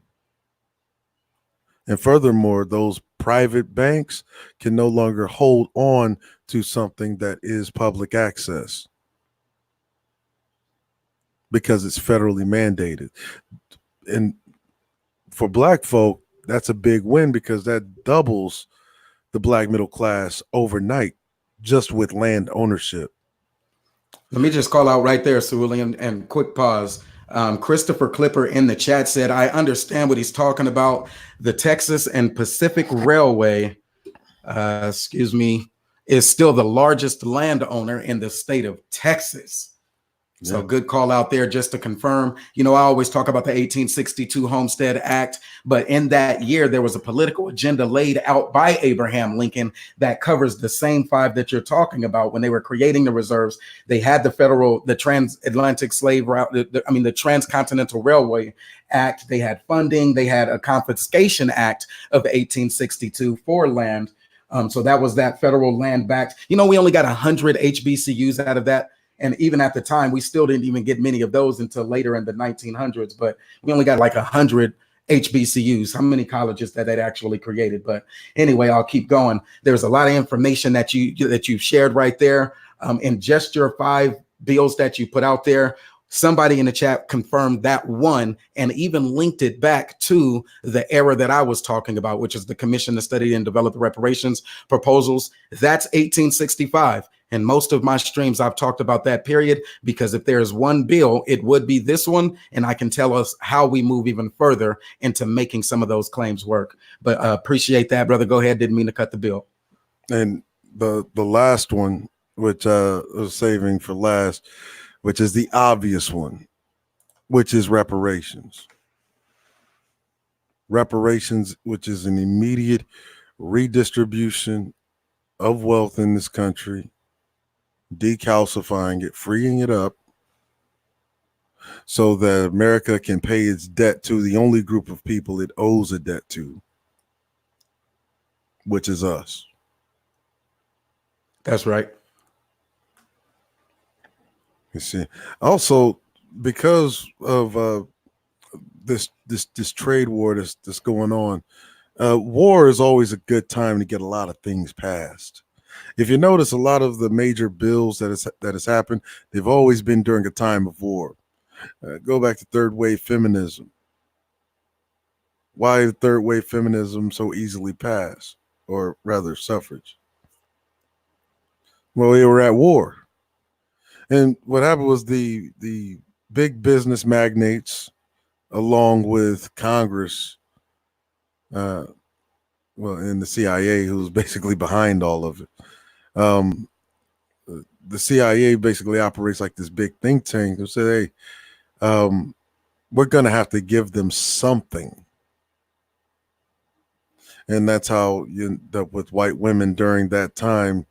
And furthermore, those private banks can no longer hold on to something that is public access because it's federally mandated. And for Black folk, that's a big win because that doubles the Black middle class overnight just with land ownership. Let me just call out right there, Cerulean, and quick pause. Christopher Clipper in the chat said, I understand what he's talking about. The Texas and Pacific Railway, is still the largest landowner in the state of Texas. So good call out there just to confirm. I always talk about the 1862 Homestead Act, but in that year, there was a political agenda laid out by Abraham Lincoln that covers the same 5 that you're talking about. When they were creating the reserves, they had the Transatlantic Slave Route, the Transcontinental Railway Act. They had funding. They had a Confiscation Act of 1862 for land. So that was that federal land backed. We only got 100 HBCUs out of that. And even at the time, we still didn't even get many of those until later in the 1900s. But we only got like 100 HBCUs. How many colleges that actually created? But anyway, I'll keep going. There's a lot of information that you've shared right there. In just your 5 bills that you put out there, somebody in the chat confirmed that one and even linked it back to the era that I was talking about, which is the Commission to Study and Develop the Reparations Proposals. That's 1865. And most of my streams, I've talked about that period, because if there's one bill, it would be this one. And I can tell us how we move even further into making some of those claims work. But appreciate that, brother. Go ahead. Didn't mean to cut the bill. And the last one, which I was saving for last, which is the obvious one, which is reparations. Reparations, which is an immediate redistribution of wealth in this country, decalcifying it, freeing it up so that America can pay its debt to the only group of people it owes a debt to, which is us. That's right. You see, also because of this trade war that's going on, war is always a good time to get a lot of things passed. If you notice, a lot of the major bills that has happened, they've always been during a time of war. Go back to third wave feminism. Why did third wave feminism so easily pass, or rather suffrage? Well, they were at war. And what happened was the big business magnates, along with Congress, and the CIA, who's basically behind all of it. The CIA basically operates like this big think tank who said, hey, we're going to have to give them something. And that's how you end up with white women during that time,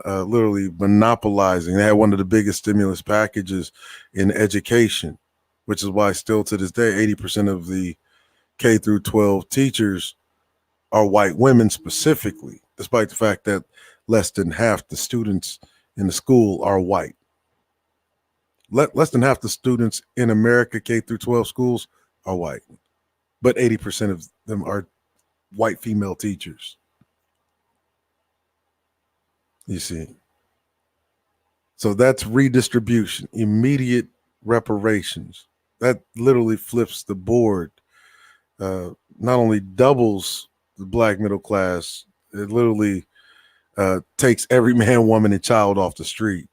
literally monopolizing. They had one of the biggest stimulus packages in education, which is why still to this day, 80% of the K through 12 teachers are white women specifically, despite the fact that less than half the students in the school are white. Less than half the students in America K through 12 schools are white, but 80% of them are white female teachers. You see. So that's redistribution, immediate reparations. That literally flips the board. Not only doubles the black middle class, it literally takes every man, woman, and child off the street.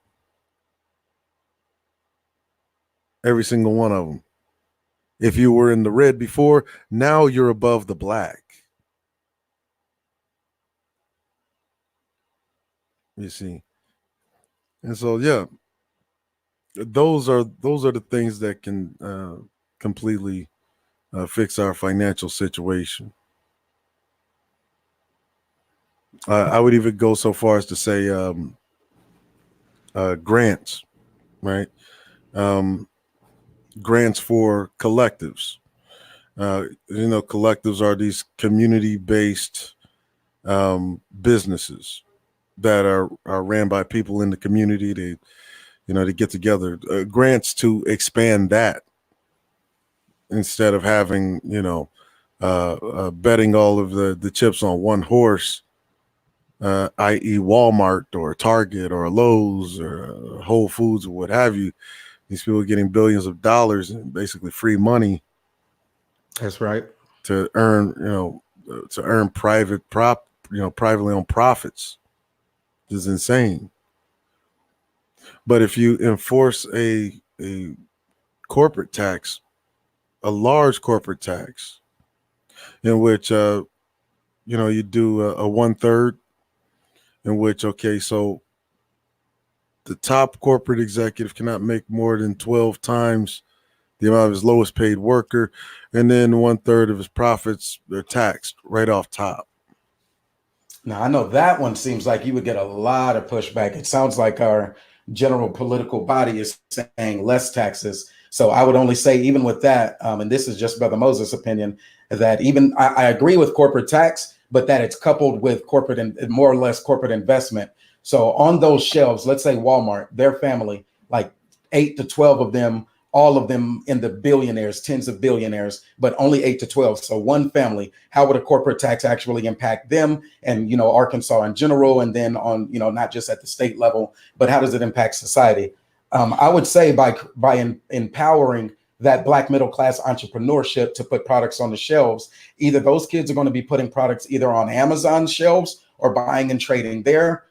Every single one of them. If you were in the red before, now you're above the black. You see, and so yeah, those are the things that can completely fix our financial situation. I would even go so far as to say grants, right? Um, Grants for collectives. Collectives are these community-based businesses that are ran by people in the community. They get together. Grants to expand that instead of having betting all of the chips on one horse, i.e. Walmart or Target or Lowe's or Whole Foods or what have you. These people are getting billions of dollars and basically free money. That's right. To earn, privately owned profits. This is insane. But if you enforce a corporate tax, a large corporate tax, in which you do a 1/3, in which so the top corporate executive cannot make more than 12 times the amount of his lowest paid worker, and then 1/3 of his profits are taxed right off top. Now, I know that one seems like you would get a lot of pushback. It sounds like our general political body is saying less taxes. So I would only say, even with that, and this is just Brother Moses' opinion, that even I agree with corporate tax, but that it's coupled with corporate and more or less corporate investment. So on those shelves, let's say Walmart, their family, like 8 to 12 of them, all of them in the billionaires, tens of billionaires, but only 8 to 12. So one family, how would a corporate tax actually impact them and, Arkansas in general? And then on, not just at the state level, but how does it impact society? I would say by empowering that Black middle class entrepreneurship to put products on the shelves, either those kids are going to be putting products either on Amazon shelves or buying and trading there,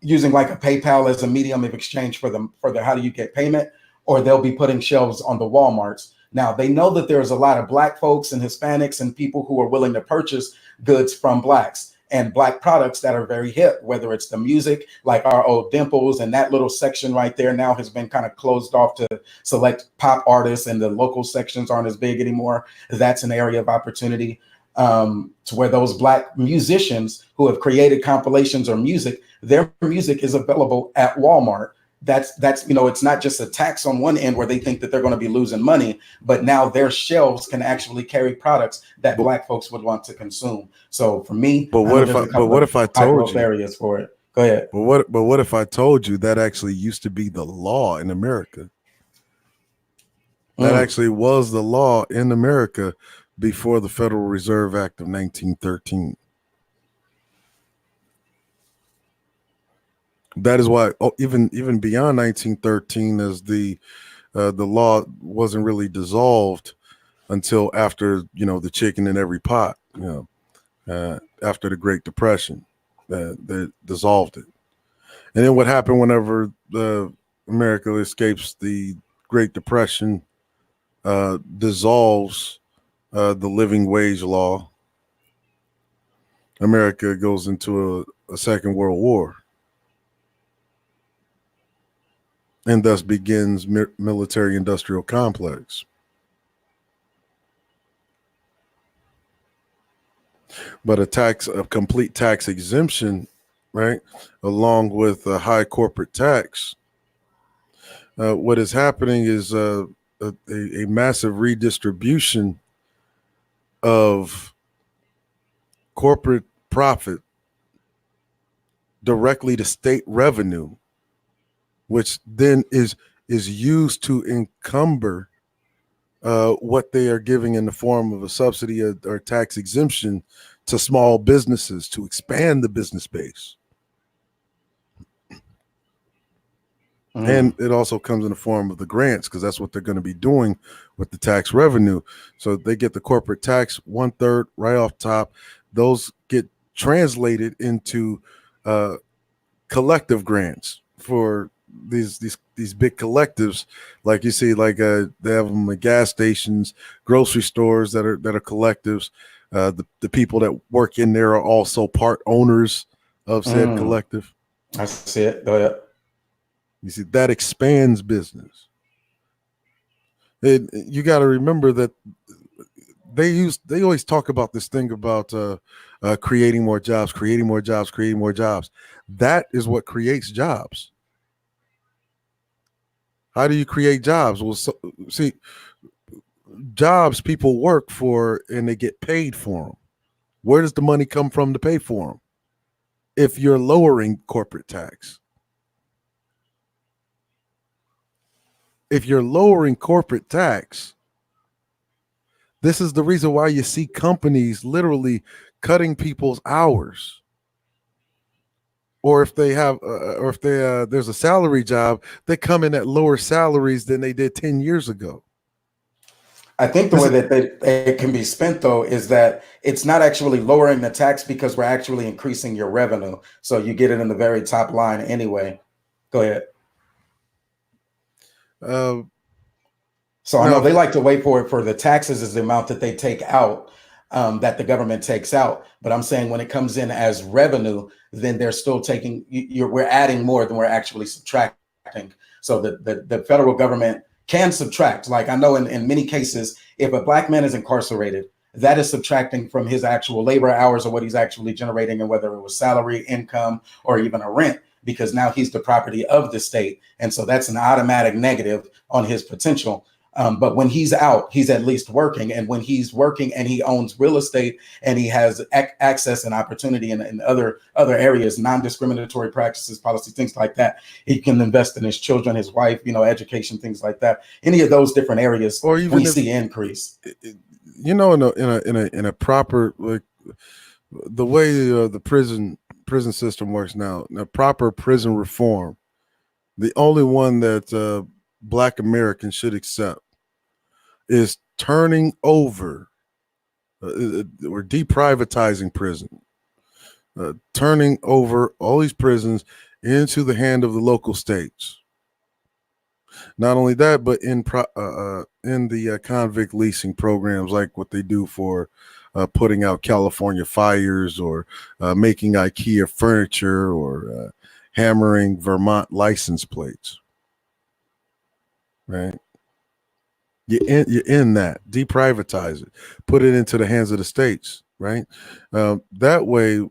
using like a PayPal as a medium of exchange for the how do you get payment, or they'll be putting shelves on the Walmarts. Now, they know that there's a lot of Black folks and Hispanics and people who are willing to purchase goods from Blacks and Black products that are very hip, whether it's the music, like our old Dimples, and that little section right there now has been kind of closed off to select pop artists, and the local sections aren't as big anymore. That's an area of opportunity, to where those Black musicians who have created compilations or music, their music is available at Walmart. That's it's not just a tax on one end where they think that they're going to be losing money, but now their shelves can actually carry products that Black folks would want to consume. So for me, but what if I told you areas for it? Go ahead. But what if I told you that actually used to be the law in America? That actually was the law in America before the Federal Reserve Act of 1913. That is why, even beyond 1913, as the law wasn't really dissolved until after the chicken in every pot, after the Great Depression, that dissolved it. And then what happened whenever America escapes the Great Depression, dissolves the living wage law, America goes into a Second World War. And thus begins military-industrial complex. But a complete tax exemption, right, along with a high corporate tax, what is happening is a massive redistribution of corporate profit directly to state revenue, which then is used to encumber what they are giving in the form of a subsidy or tax exemption to small businesses to expand the business base. And it also comes in the form of the grants, because that's what they're going to be doing with the tax revenue. So they get the corporate tax 1/3 right off top. Those get translated into collective grants for these big collectives, like you see, like they have them at gas stations, grocery stores that are collectives. The people that work in there are also part owners of said collective. I see it. Go ahead. You see, that expands business. You got to remember that they always talk about this thing about creating more jobs, creating more jobs, creating more jobs. That is what creates jobs. How do you create jobs? Well, see, jobs people work for and they get paid for them. Where does the money come from to pay for them? If you're lowering corporate tax, if you're lowering corporate tax, this is the reason why you see companies literally cutting people's hours. Or if they have, or if they there's a salary job, they come in at lower salaries than they did 10 years ago. I think the way that it can be spent, though, is that it's not actually lowering the tax because we're actually increasing your revenue. So you get it in the very top line anyway. Go ahead. So I know they like to wait for the taxes is the amount that they take out, that the government takes out. But I'm saying when it comes in as revenue, then they're still taking, we're adding more than we're actually subtracting. So the federal government can subtract. Like I know in many cases, if a black man is incarcerated, that is subtracting from his actual labor hours or what he's actually generating, and whether it was salary, income, or even a rent, because now he's the property of the state. And so that's an automatic negative on his potential. But when he's out, he's at least working. And when he's working and he owns real estate and he has access and opportunity in other areas, non-discriminatory practices, policies, things like that, he can invest in his children, his wife, education, things like that. Any of those different areas, or even we see increase. In a proper, like the way the prison system works now, in a proper prison reform, the only one that Black Americans should accept is turning over or deprivatizing prison, turning over all these prisons into the hand of the local states. Not only that, but in the convict leasing programs, like what they do for putting out California fires, or making IKEA furniture, or hammering Vermont license plates. Right? You're in that. Deprivatize it. Put it into the hands of the states. Right? That way,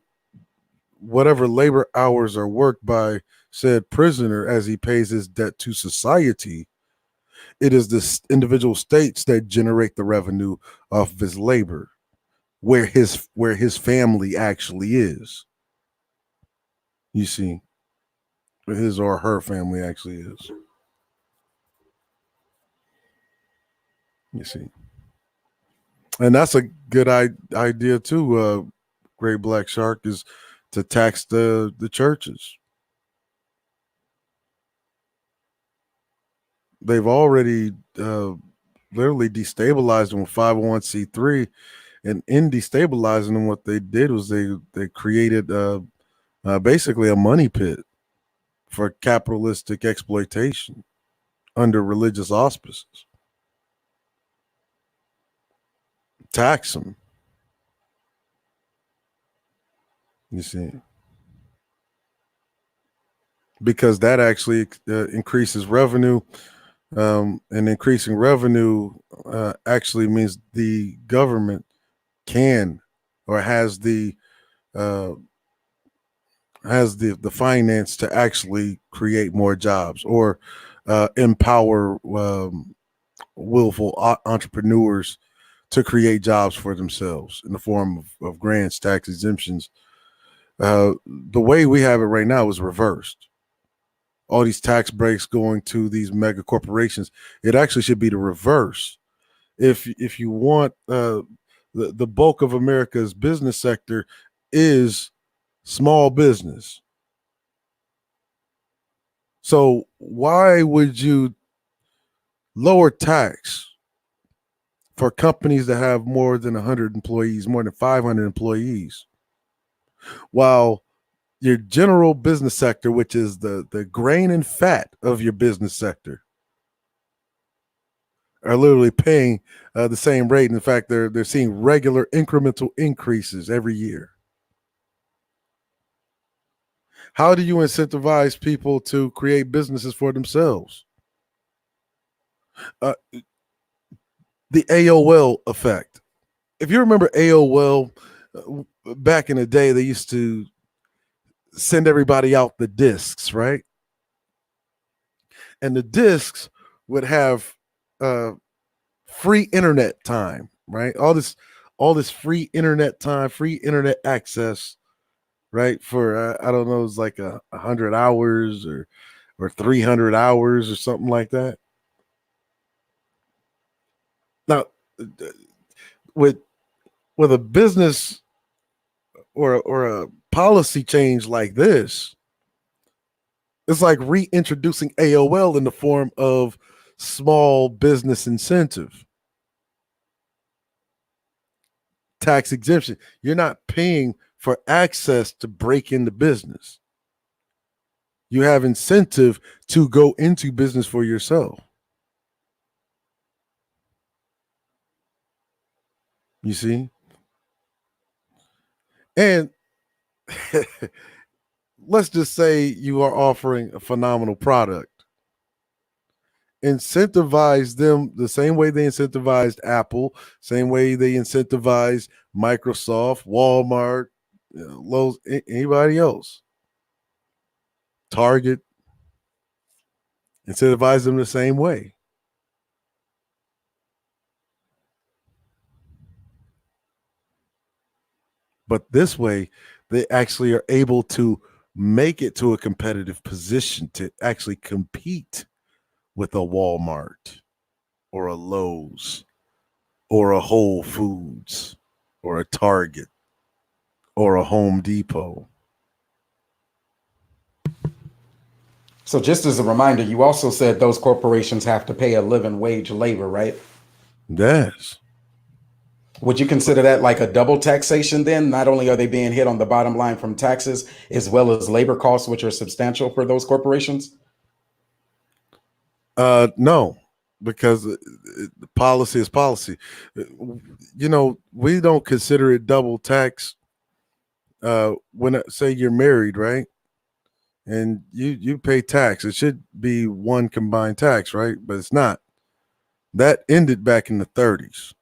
whatever labor hours are worked by said prisoner as he pays his debt to society, it is the individual states that generate the revenue off of his labor, where his family actually is. You see, his or her family actually is. You see, and that's a good idea too. Great Black Shark, is to tax the churches. They've already literally destabilized them with 501c3, and in destabilizing them, what they did was they created basically a money pit for capitalistic exploitation under religious auspices. Tax them. You see, because that actually increases revenue. And increasing revenue actually means the government can, or has the finance to actually create more jobs, or empower willful entrepreneurs to create jobs for themselves in the form of grants, tax exemptions. The way we have it right now is reversed. All these tax breaks going to these mega corporations. It actually should be the reverse. If you want the bulk of America's business sector is small business. So why would you lower tax for companies that have more than 100 employees, more than 500 employees, while your general business sector, which is the grain and fat of your business sector, are literally paying the same rate? In fact, they're seeing regular incremental increases every year. How do you incentivize people to create businesses for themselves? Uh, the AOL effect. If you remember AOL, back in the day, they used to send everybody out the discs, right? And the discs would have free internet time, right? All this free internet time, free internet access, right? For I don't know, it's like 100 hours or 300 hours or something like that. Now, with a business or a policy change like this, it's like reintroducing AOL in the form of small business incentive, tax exemption. You're not paying for access to break into business. You have incentive to go into business for yourself. You see? And let's just say you are offering a phenomenal product. Incentivize them the same way they incentivized Apple, same way they incentivized Microsoft, Walmart, Lowe's, anybody else. Target, incentivize them the same way. But this way, they actually are able to make it to a competitive position to actually compete with a Walmart or a Lowe's or a Whole Foods or a Target or a Home Depot. So just as a reminder, you also said those corporations have to pay a living wage labor, right? Yes. Would you consider that like a double taxation then? Not only are they being hit on the bottom line from taxes, as well as labor costs, which are substantial for those corporations? No, because policy is policy. You know, we don't consider it double tax when say you're married, right? And you pay tax. It should be one combined tax, right? But it's not. That ended back in the 30s.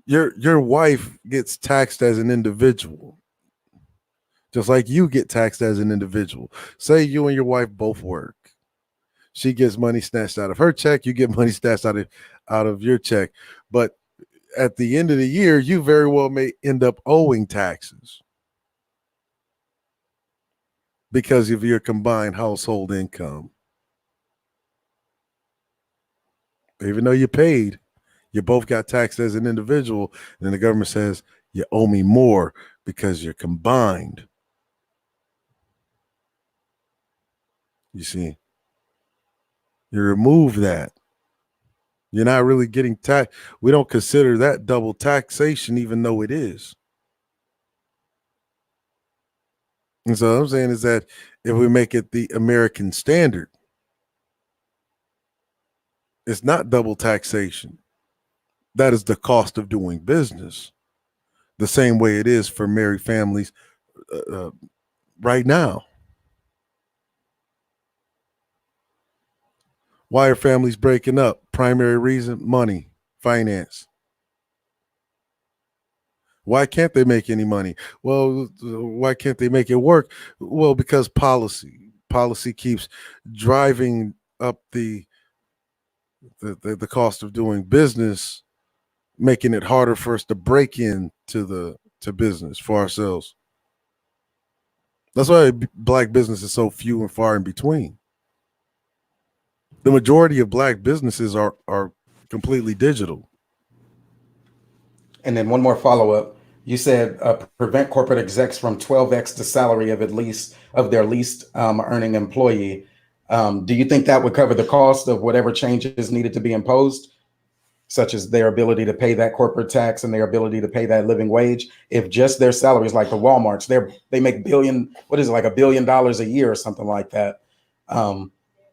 Your wife gets taxed as an individual, just like you get taxed as an individual. Say you and your wife both work. She gets money snatched out of her check. You get money snatched out of your check. But at the end of the year, you very well may end up owing taxes because of your combined household income. Even though you paid, you both got taxed as an individual, and then the government says you owe me more because you're combined. You see, you remove that. You're not really getting taxed. We don't consider that double taxation, even though it is. And so what I'm saying is that if we make it the American standard, it's not double taxation. That is the cost of doing business, the same way it is for married families right now. Why are families breaking up? Primary reason: money, finance. Why can't they make any money? Well, why can't they make it work? Well, because policy keeps driving up the cost of doing business, making it harder for us to break into business for ourselves. That's why Black business is so few and far in between. The majority of Black businesses are completely digital. And then one more follow-up. You said prevent corporate execs from 12x the salary of their least earning employee. Do you think that would cover the cost of whatever changes needed to be imposed, such as their ability to pay that corporate tax and their ability to pay that living wage? If just their salaries, like the Walmarts, they make $1 billion a year or something like that.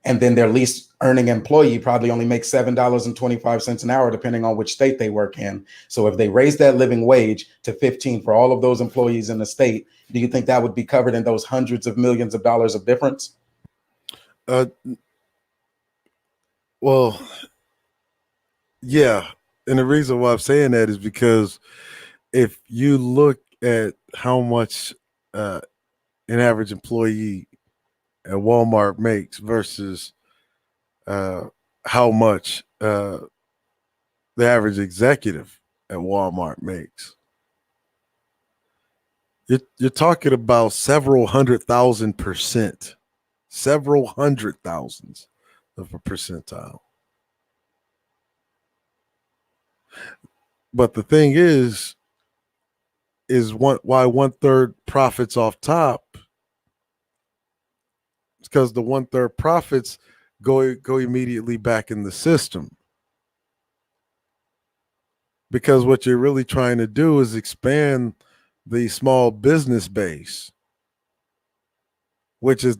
and then their least earning employee probably only makes $7.25 an hour, depending on which state they work in. So if they raise that living wage to 15 for all of those employees in the state, do you think that would be covered in those hundreds of millions of dollars of difference? Well, yeah. And the reason why I'm saying that is because if you look at how much an average employee at Walmart makes versus how much the average executive at Walmart makes, you're talking about several hundred thousand%, several hundred thousands of a percentile. But the thing is why 1/3 profits off top. It's because the 1/3 profits go immediately back in the system. Because what you're really trying to do is expand the small business base, which is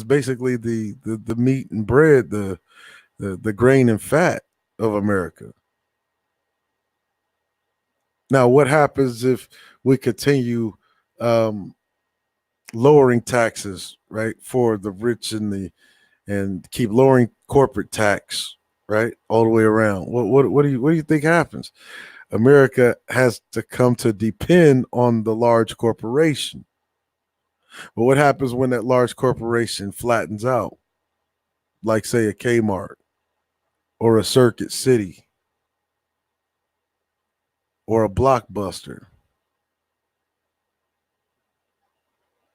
basically the meat and bread, the grain and fat of America. Now, what happens if we continue lowering taxes, right, for the rich and keep lowering corporate tax, right, all the way around? What do you think happens? America has to come to depend on the large corporation. But what happens when that large corporation flattens out, like say a Kmart or a Circuit City or a Blockbuster?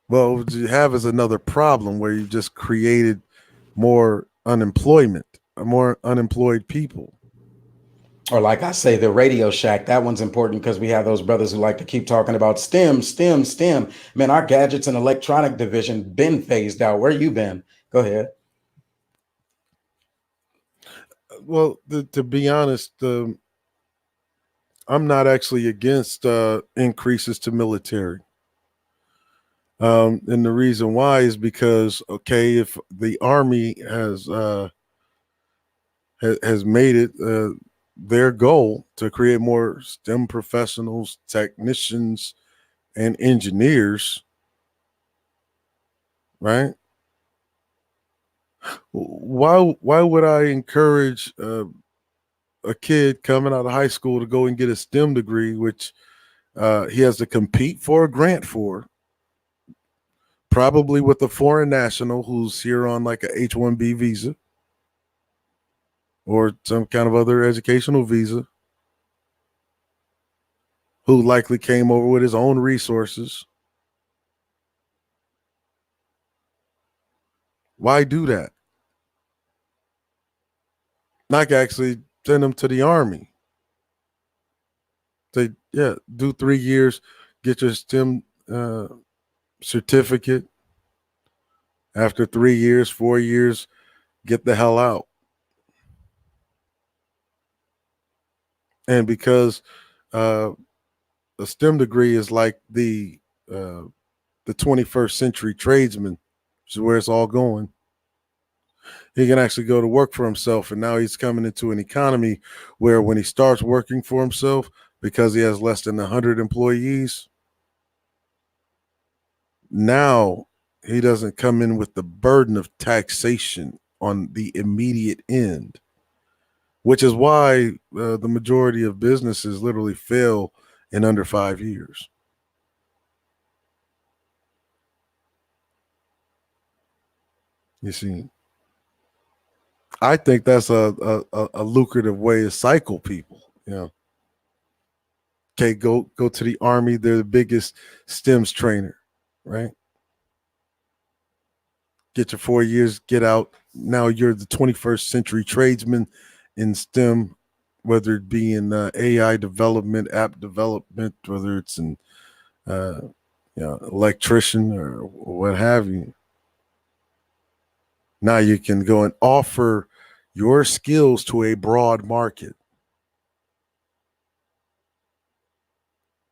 Well, what you have is another problem where you just created more unemployment, more unemployed people. Or like I say, the Radio Shack, that one's important because we have those brothers who like to keep talking about STEM, STEM, STEM. Man, our gadgets and electronic division been phased out. Where you been? Go ahead. Well, to be honest, I'm not actually against increases to military. And the reason why is because, okay, if the Army has made it their goal to create more STEM professionals, technicians, and engineers, right? Why would I encourage a kid coming out of high school to go and get a STEM degree, which he has to compete for a grant for, probably with a foreign national who's here on like a H-1B visa or some kind of other educational visa, who likely came over with his own resources? Why do that? Not actually send them to the Army. Say, yeah, do 3 years, get your STEM certificate. After 3 years, 4 years, get the hell out. And because a STEM degree is like the 21st century tradesman, which is where it's all going, he can actually go to work for himself. And now he's coming into an economy where when he starts working for himself, because he has less than 100 employees, now he doesn't come in with the burden of taxation on the immediate end, which is why the majority of businesses literally fail in under 5 years. You see, I think that's a lucrative way to cycle people. You know, okay, go to the Army. They're the biggest STEMs trainer, right? Get your 4 years, get out. Now you're the 21st century tradesman in STEM, whether it be in AI development, app development, whether it's in electrician or what have you. Now you can go and offer your skills to a broad market.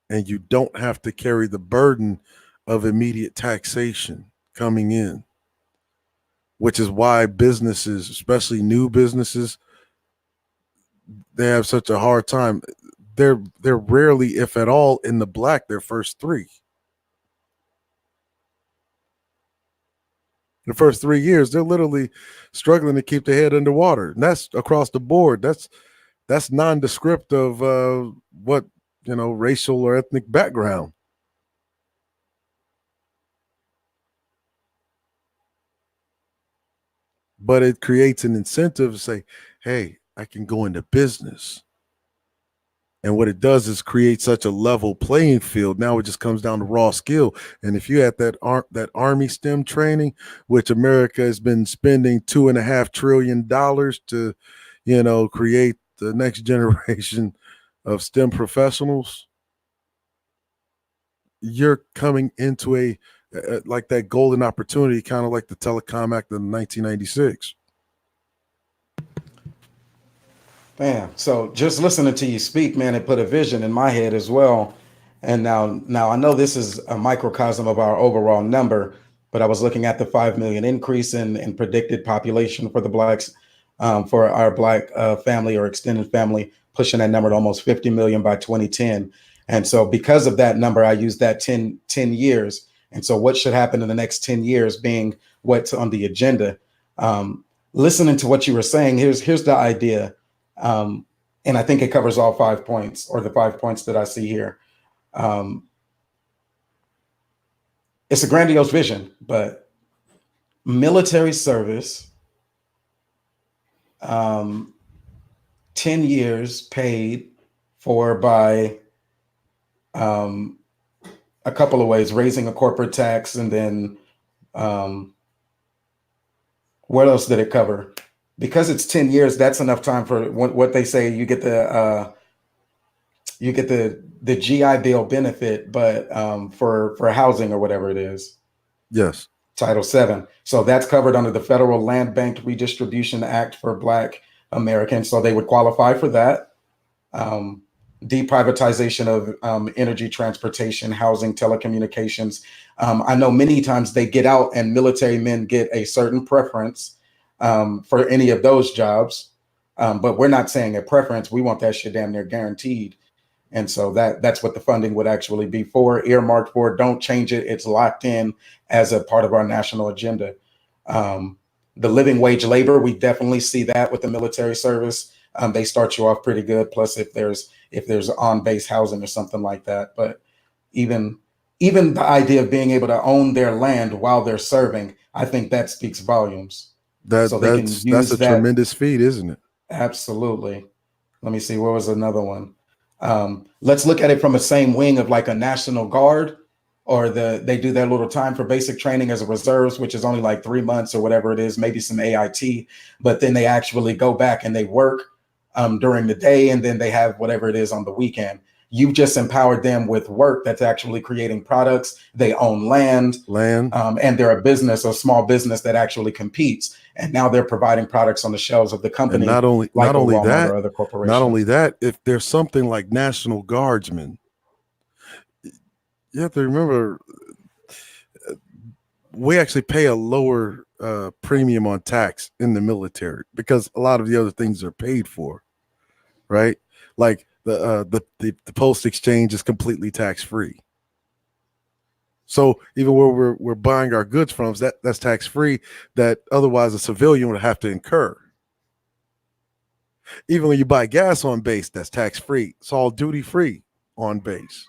And you don't have to carry the burden of immediate taxation coming in. which is why businesses, especially new businesses, they have such a hard time. They're rarely, if at all, in the black their first three. The first 3 years, they're literally struggling to keep their head underwater. And that's across the board. That's nondescript of what, racial or ethnic background. But it creates an incentive to say, hey, I can go into business. And what it does is create such a level playing field. Now it just comes down to raw skill. And if you had that Army STEM training, which America has been spending $2.5 trillion to, create the next generation of STEM professionals, you're coming into a like that golden opportunity, kind of like the Telecom Act of 1996. Man, so just listening to you speak, man, it put a vision in my head as well. And now I know this is a microcosm of our overall number, but I was looking at the 5 million increase in predicted population for the blacks, for our black family or extended family, pushing that number to almost 50 million by 2010. And so because of that number, I used that 10 years. And so what should happen in the next 10 years being what's on the agenda? Listening to what you were saying, here's the idea. And I think it covers all 5 points, or the 5 points that I see here. It's a grandiose vision, but military service, 10 years paid for by a couple of ways, raising a corporate tax, and then what else did it cover? Because it's 10 years, that's enough time for what they say. You get the GI Bill benefit, but for housing or whatever it is. Yes. Title VII. So that's covered under the Federal Land Bank Redistribution Act for Black Americans. So they would qualify for that. Deprivatization of energy, transportation, housing, telecommunications. I know many times they get out and military men get a certain preference for any of those jobs. But we're not saying a preference. We want that shit damn near guaranteed. And so that's what the funding would actually be for, earmarked for. Don't change it. It's locked in as a part of our national agenda. The living wage labor, we definitely see that with the military service. They start you off pretty good. Plus, if there's on-base housing or something like that. But even the idea of being able to own their land while they're serving, I think that speaks volumes. That's a tremendous feat, isn't it? Absolutely. Let me see. What was another one? Let's look at it from the same wing of like a National Guard, or they do their little time for basic training as a reserves, which is only like 3 months or whatever it is, maybe some AIT, but then they actually go back and they work during the day, and then they have whatever it is on the weekend. You just empowered them with work that's actually creating products. They own land, and they're a business, a small business that actually competes. And now they're providing products on the shelves of the company. And not only that, or other corporations. Not only that, if there's something like National Guardsmen, you have to remember we actually pay a lower premium on tax in the military because a lot of the other things are paid for, right? Like the post exchange is completely tax free. So even where we're buying our goods from, that's tax free. That otherwise a civilian would have to incur. Even when you buy gas on base, that's tax free. It's all duty free on base.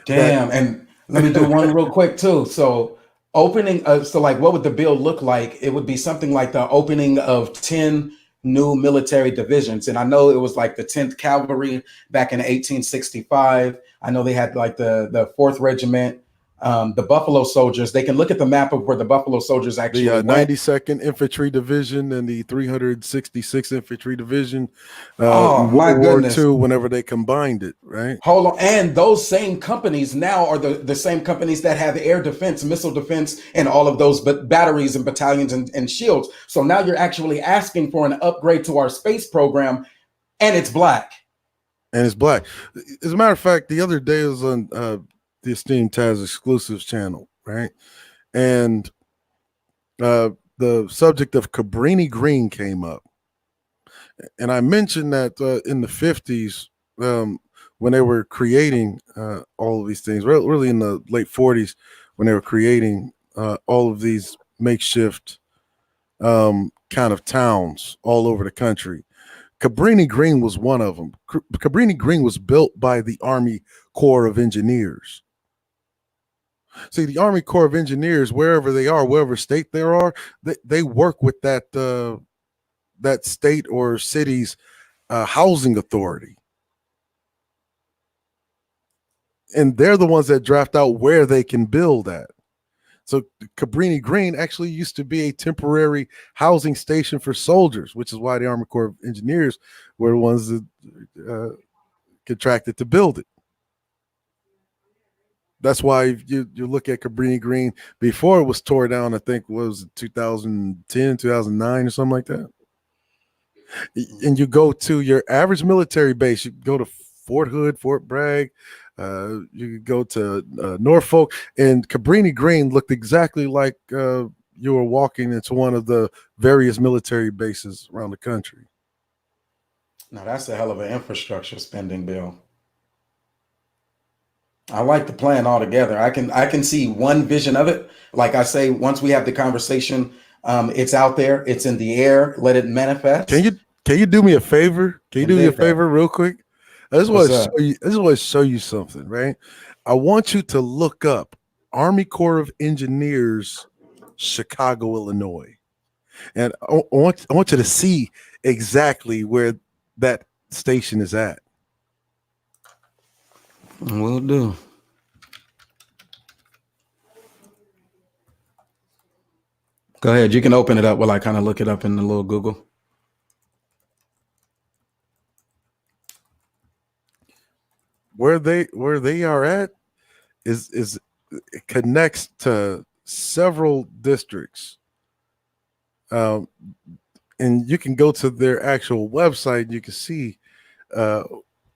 Damn, and let me do one real quick too. So opening, so like what would the bill look like? It would be something like the opening of 10 new military divisions. And I know it was like the 10th Cavalry back in 1865. I know they had like the 4th Regiment, the Buffalo Soldiers. They can look at the map of where the Buffalo Soldiers actually the 92nd Infantry Division and the 366th Infantry Division. My goodness. War II, whenever they combined it, right? Hold on. And those same companies now are the same companies that have air defense, missile defense, and all of those batteries and battalions and shields. So now you're actually asking for an upgrade to our space program, and it's black. As a matter of fact, the other day I was on the esteemed Taz Exclusives channel, right? and the subject of Cabrini Green came up. And I mentioned that in the 50s, when they were creating all of these things, really in the late 40s, when they were creating all of these makeshift kind of towns all over the country, Cabrini Green was one of them. Cabrini Green was built by the Army Corps of Engineers. See, the Army Corps of Engineers, wherever they are, wherever state they are, they work with that that state or city's housing authority. And they're the ones that draft out where they can build at. So Cabrini Green actually used to be a temporary housing station for soldiers, which is why the Army Corps of Engineers were the ones that contracted to build it. That's why you look at Cabrini Green before it was tore down, I think was 2010, 2009 or something like that. And you go to your average military base, you go to Fort Hood, Fort Bragg, you could go to Norfolk, and Cabrini Green looked exactly like you were walking into one of the various military bases around the country. Now that's a hell of an infrastructure spending bill. I like the plan altogether. I can see one vision of it. Like I say, once we have the conversation, it's out there, it's in the air. Let it manifest. Can you do me a favor? Can you do me a favor real quick? I just want to show you something, right? I want you to look up Army Corps of Engineers, Chicago, Illinois, and I want you to see exactly where that station is at. Will do. Go ahead. You can open it up while I kind of look it up in the little Google. Where they are at is it connects to several districts. And you can go to their actual website and you can see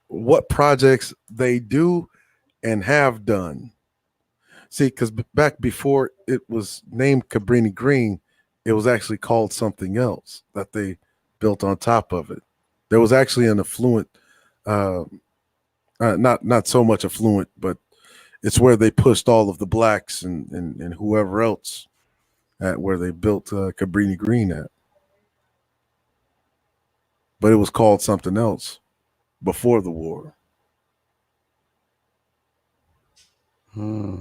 what projects they do and have done. See, because back before it was named Cabrini Green, it was actually called something else that they built on top of it. There was actually an affluent, not so much affluent, but it's where they pushed all of the blacks and whoever else at where they built Cabrini Green at. But it was called something else before the war. Yeah,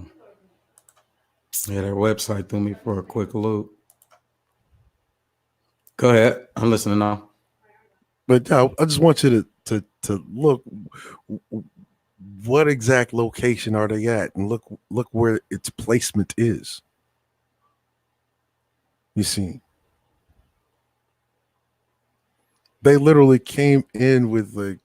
their website threw me for a quick loop. Go ahead. I'm listening now. But yeah, I just want you to look what exact location are they at, and look where its placement is. You see, they literally came in with like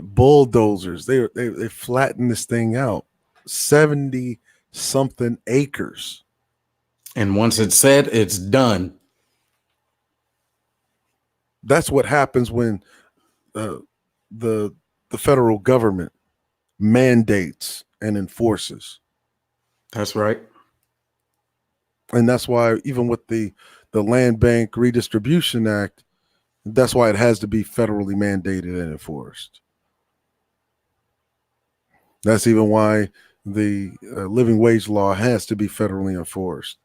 bulldozers. They flattened this thing out, 70-something acres. And once it's said, it's done. That's what happens when the federal government mandates and enforces. That's right. And that's why even with the Land Bank Redistribution Act, that's why it has to be federally mandated and enforced. That's even why the living wage law has to be federally enforced.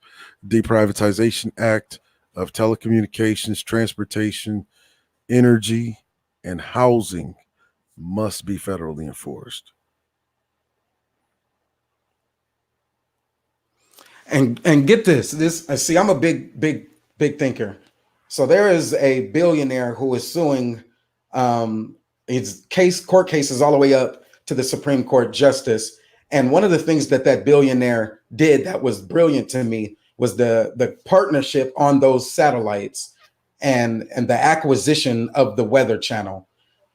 Deprivatization Act of telecommunications, transportation, energy, and housing must be federally enforced. And get this. See, I'm a big thinker. So there is a billionaire who is suing his court cases all the way up to the Supreme Court justice. And one of the things that billionaire did that was brilliant to me was the partnership on those satellites and the acquisition of the Weather Channel.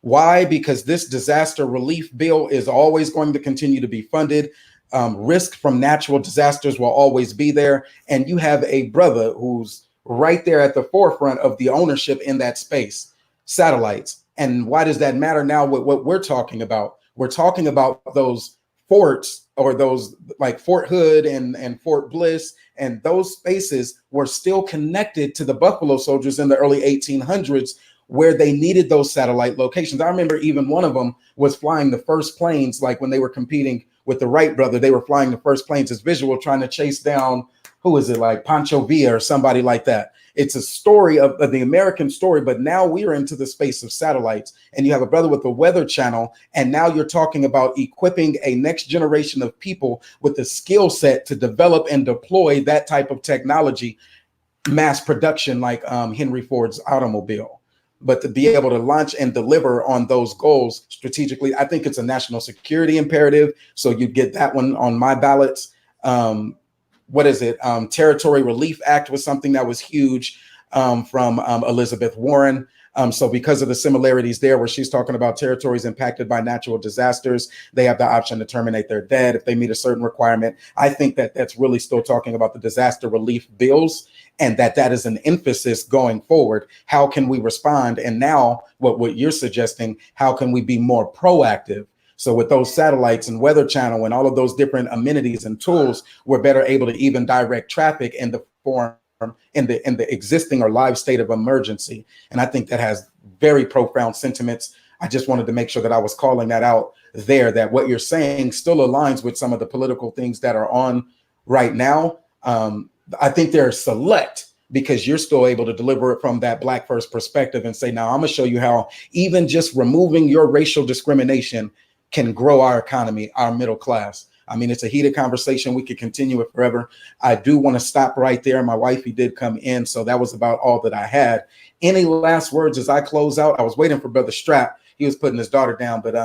Why? Because this disaster relief bill is always going to continue to be funded. Risk from natural disasters will always be there. And you have a brother who's right there at the forefront of the ownership in that space, satellites. And why does that matter now with what we're talking about? We're talking about those forts, or those like Fort Hood and Fort Bliss, and those spaces were still connected to the Buffalo Soldiers in the early 1800s, where they needed those satellite locations. I remember even one of them was flying the first planes, like when they were competing with the Wright brother, they were flying the first planes as visual, trying to chase down, who is it, like Pancho Villa or somebody like that. It's a story of the American story, but now we are into the space of satellites, and you have a brother with the Weather Channel, and now you're talking about equipping a next generation of people with the skill set to develop and deploy that type of technology, mass production, like Henry Ford's automobile. But to be able to launch and deliver on those goals strategically, I think it's a national security imperative. So you get that one on my ballots. What is it? Territory Relief Act was something that was huge from Elizabeth Warren. So because of the similarities there, where she's talking about territories impacted by natural disasters, they have the option to terminate their debt if they meet a certain requirement. I think that that's really still talking about the disaster relief bills, and that is an emphasis going forward. How can we respond? And now what you're suggesting, how can we be more proactive? So with those satellites and Weather Channel and all of those different amenities and tools, we're better able to even direct traffic in the form in the existing or live state of emergency. And I think that has very profound sentiments. I just wanted to make sure that I was calling that out there, that what you're saying still aligns with some of the political things that are on right now. I think they're select because you're still able to deliver it from that Black first perspective and say, now I'm gonna show you how even just removing your racial discrimination can grow our economy, our middle class. I mean, it's a heated conversation. We could continue it forever. I do want to stop right there. My wifey did come in, so that was about all that I had. Any last words as I close out? I was waiting for Brother Strap. He was putting his daughter down, but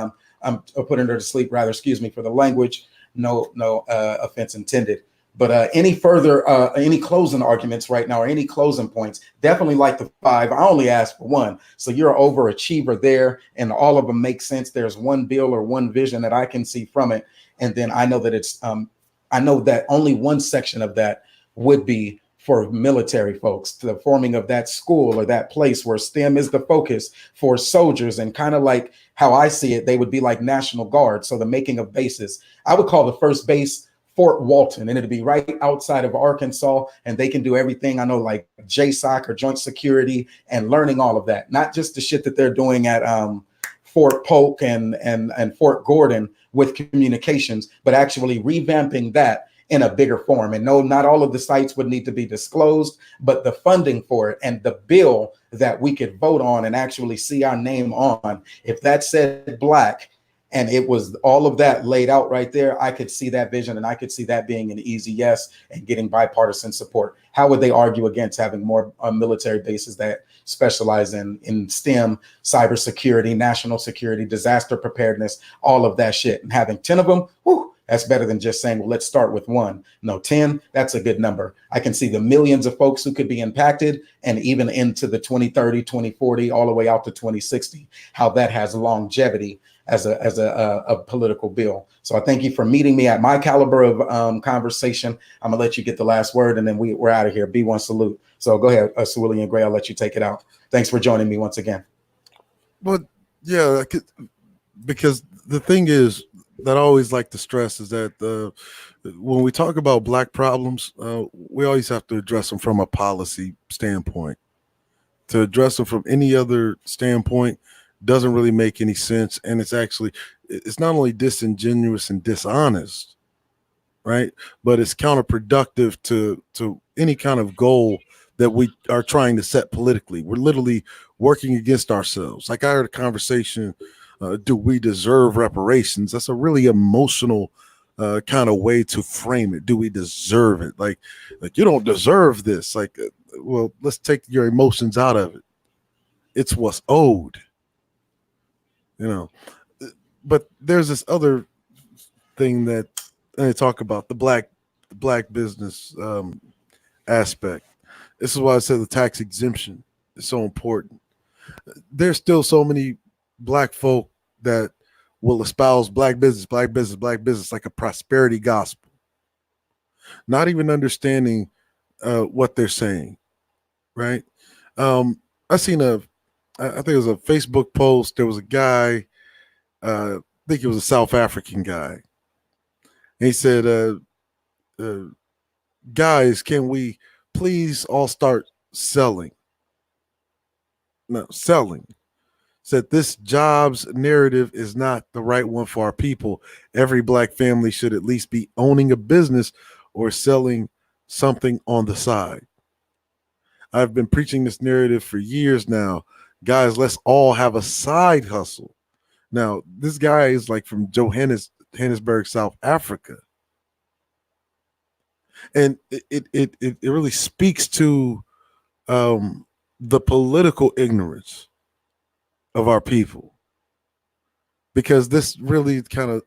I'm putting her to sleep, rather, excuse me for the language. No offense intended. But any closing arguments right now, or any closing points? Definitely like the 5. I only asked for 1. So you're an overachiever there, and all of them make sense. There's one bill or one vision that I can see from it. And then I know that I know that only one section of that would be for military folks, the forming of that school or that place where STEM is the focus for soldiers. And kind of like how I see it, they would be like National Guard. So the making of bases, I would call the first base Fort Walton, and it'd be right outside of Arkansas, and they can do everything. I know, like JSOC or Joint Security, and learning all of that, not just the shit that they're doing at Fort Polk and Fort Gordon with communications, but actually revamping that in a bigger form. And no, not all of the sites would need to be disclosed, but the funding for it and the bill that we could vote on and actually see our name on, if that said Black, and it was all of that laid out right there, I could see that vision, and I could see that being an easy yes and getting bipartisan support. How would they argue against having more military bases that specialize in STEM, cybersecurity, national security, disaster preparedness, all of that shit, and having 10 of them? Whew, that's better than just saying, well, let's start with 1. No, 10, that's a good number. I can see the millions of folks who could be impacted, and even into the 2030, 2040, all the way out to 2060, how that has longevity as a political bill. So I thank you for meeting me at my caliber of conversation. I'm gonna let you get the last word, and then we're out of here. B1 salute. So go ahead, Cerulean Gray, I'll let you take it out. Thanks for joining me once again. But yeah, because the thing is that I always like to stress is that when we talk about Black problems, we always have to address them from a policy standpoint. To address them from any other standpoint doesn't really make any sense, and it's not only disingenuous and dishonest, right, but it's counterproductive to any kind of goal that we are trying to set politically. We're literally working against ourselves. Like I heard a conversation, do we deserve reparations? That's a really emotional kind of way to frame it. Do we deserve it? Like you don't deserve this. Like, well, let's take your emotions out of it. It's what's owed. But there's this other thing that they talk about, the black business aspect. This is why I said the tax exemption is so important. There's still so many Black folk that will espouse black business like a prosperity gospel, not even understanding what they're saying, right? I seen I think it was a Facebook post. There was a guy, I think he was a South African guy, He said, uh, guys, can we please all start selling? No, selling. Said this jobs narrative is not the right one for our people. Every black family should at least be owning a business or selling something on the side. I've been preaching this narrative for years now. Guys, let's all have a side hustle. Now, this guy is like from Johannesburg, South Africa. And it really speaks to the political ignorance of our people, because this really kind of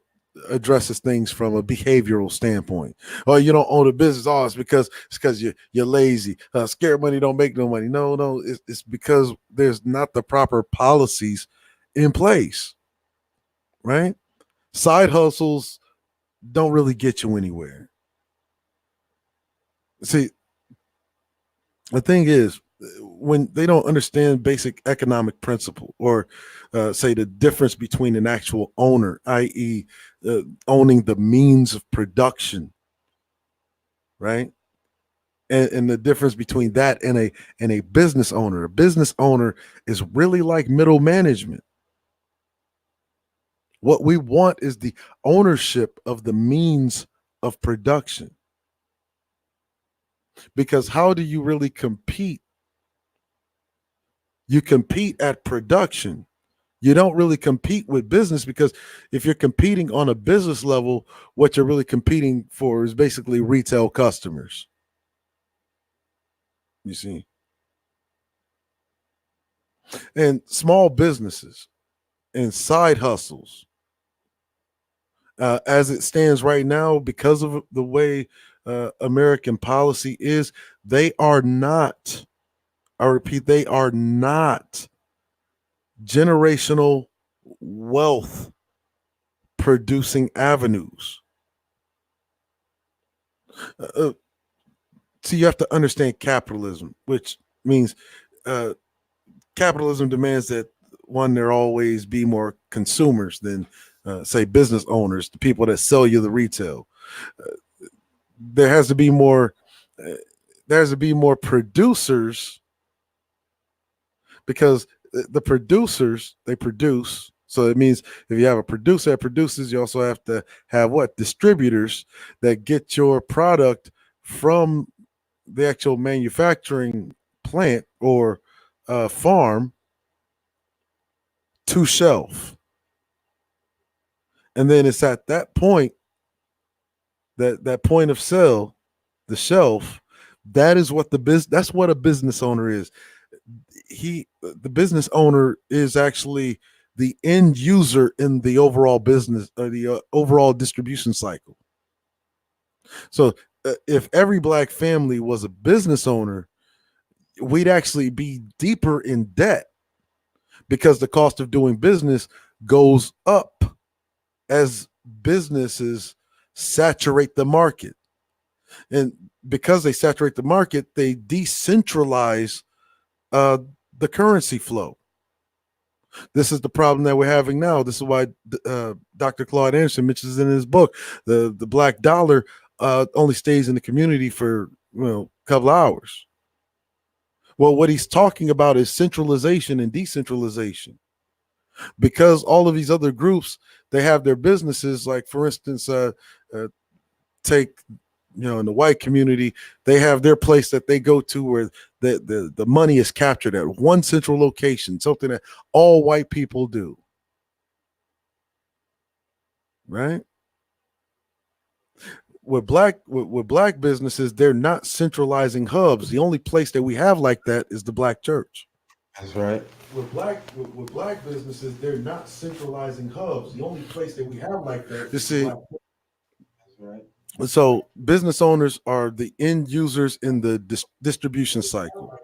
addresses things from a behavioral standpoint. Oh, you don't own a business. Oh, it's because you're lazy. Scared money don't make no money. No, it's because there's not the proper policies in place, right? Side hustles don't really get you anywhere. See, the thing is, when they don't understand basic economic principle, or say the difference between an actual owner, i.e., owning the means of production, right? And the difference between that and a business owner. A business owner is really like middle management. What we want is the ownership of the means of production. Because how do you really compete? You compete at production. You don't really compete with business, because if you're competing on a business level, what you're really competing for is basically retail customers. You see? And small businesses and side hustles, as it stands right now, because of the way American policy is, they are not, I repeat, they are not generational wealth producing avenues. So you have to understand capitalism, which means capitalism demands that, one, there always be more consumers than, say, business owners, the people that sell you the retail. There has to be more. There has to be more producers, because the producers, they produce. So it means if you have a producer that produces, you also have to have what? Distributors that get your product from the actual manufacturing plant or farm to shelf. And then it's at that point, that point of sale, the shelf, that's what a business owner is. The business owner is actually the end user in the overall business, or the overall distribution cycle. So if every black family was a business owner, we'd actually be deeper in debt, because the cost of doing business goes up as businesses saturate the market. And because they saturate the market, they decentralize the currency flow. This is the problem that we're having now. This is why Dr. Claude Anderson mentions in his book, the black dollar only stays in the community for a couple of hours. Well, what he's talking about is centralization and decentralization, because all of these other groups, they have their businesses. Like, for instance, take, in the white community, they have their place that they go to where the money is captured at one central location, something that all white people do, right? With black businesses, they're not centralizing hubs. The only place that we have like that is the black church. That's right. With black businesses, they're not centralizing hubs. The only place that we have like that is the black church. That's right. So business owners are the end users in the distribution cycle.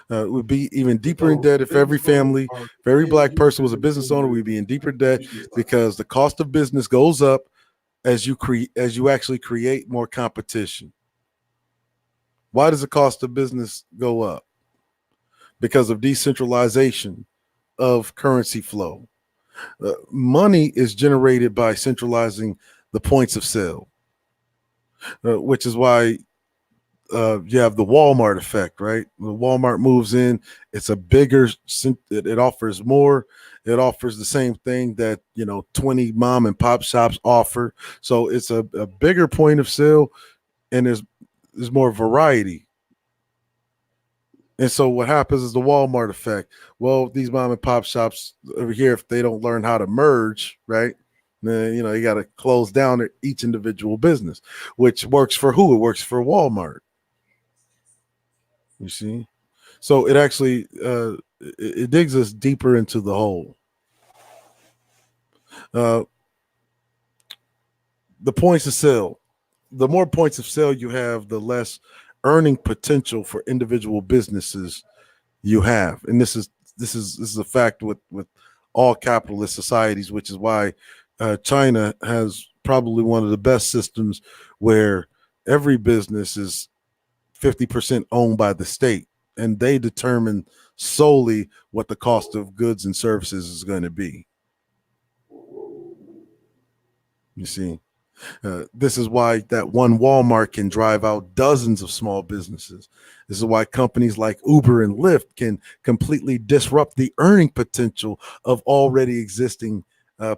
Would be even deeper in debt if every family, if every black person was a business owner, we'd be in deeper debt, because the cost of business goes up as you actually create more competition. Why does the cost of business go up? Because of decentralization of currency flow. Money is generated by centralizing the points of sale, which is why you have the Walmart effect, right? The Walmart moves in, it's a bigger, it offers more, it offers the same thing that 20 mom and pop shops offer. So it's a bigger point of sale, and there's more variety. And so what happens is the Walmart effect. Well, these mom and pop shops over here, if they don't learn how to merge, right? Then you got to close down each individual business, which works for who? It works for Walmart. You see, so it actually it digs us deeper into the hole. The points of sale. The more points of sale you have, the less earning potential for individual businesses you have, and this is a fact with all capitalist societies, which is why China has probably one of the best systems where every business is 50% owned by the state, and they determine solely what the cost of goods and services is going to be. You see, this is why that one Walmart can drive out dozens of small businesses. This is why companies like Uber and Lyft can completely disrupt the earning potential of already existing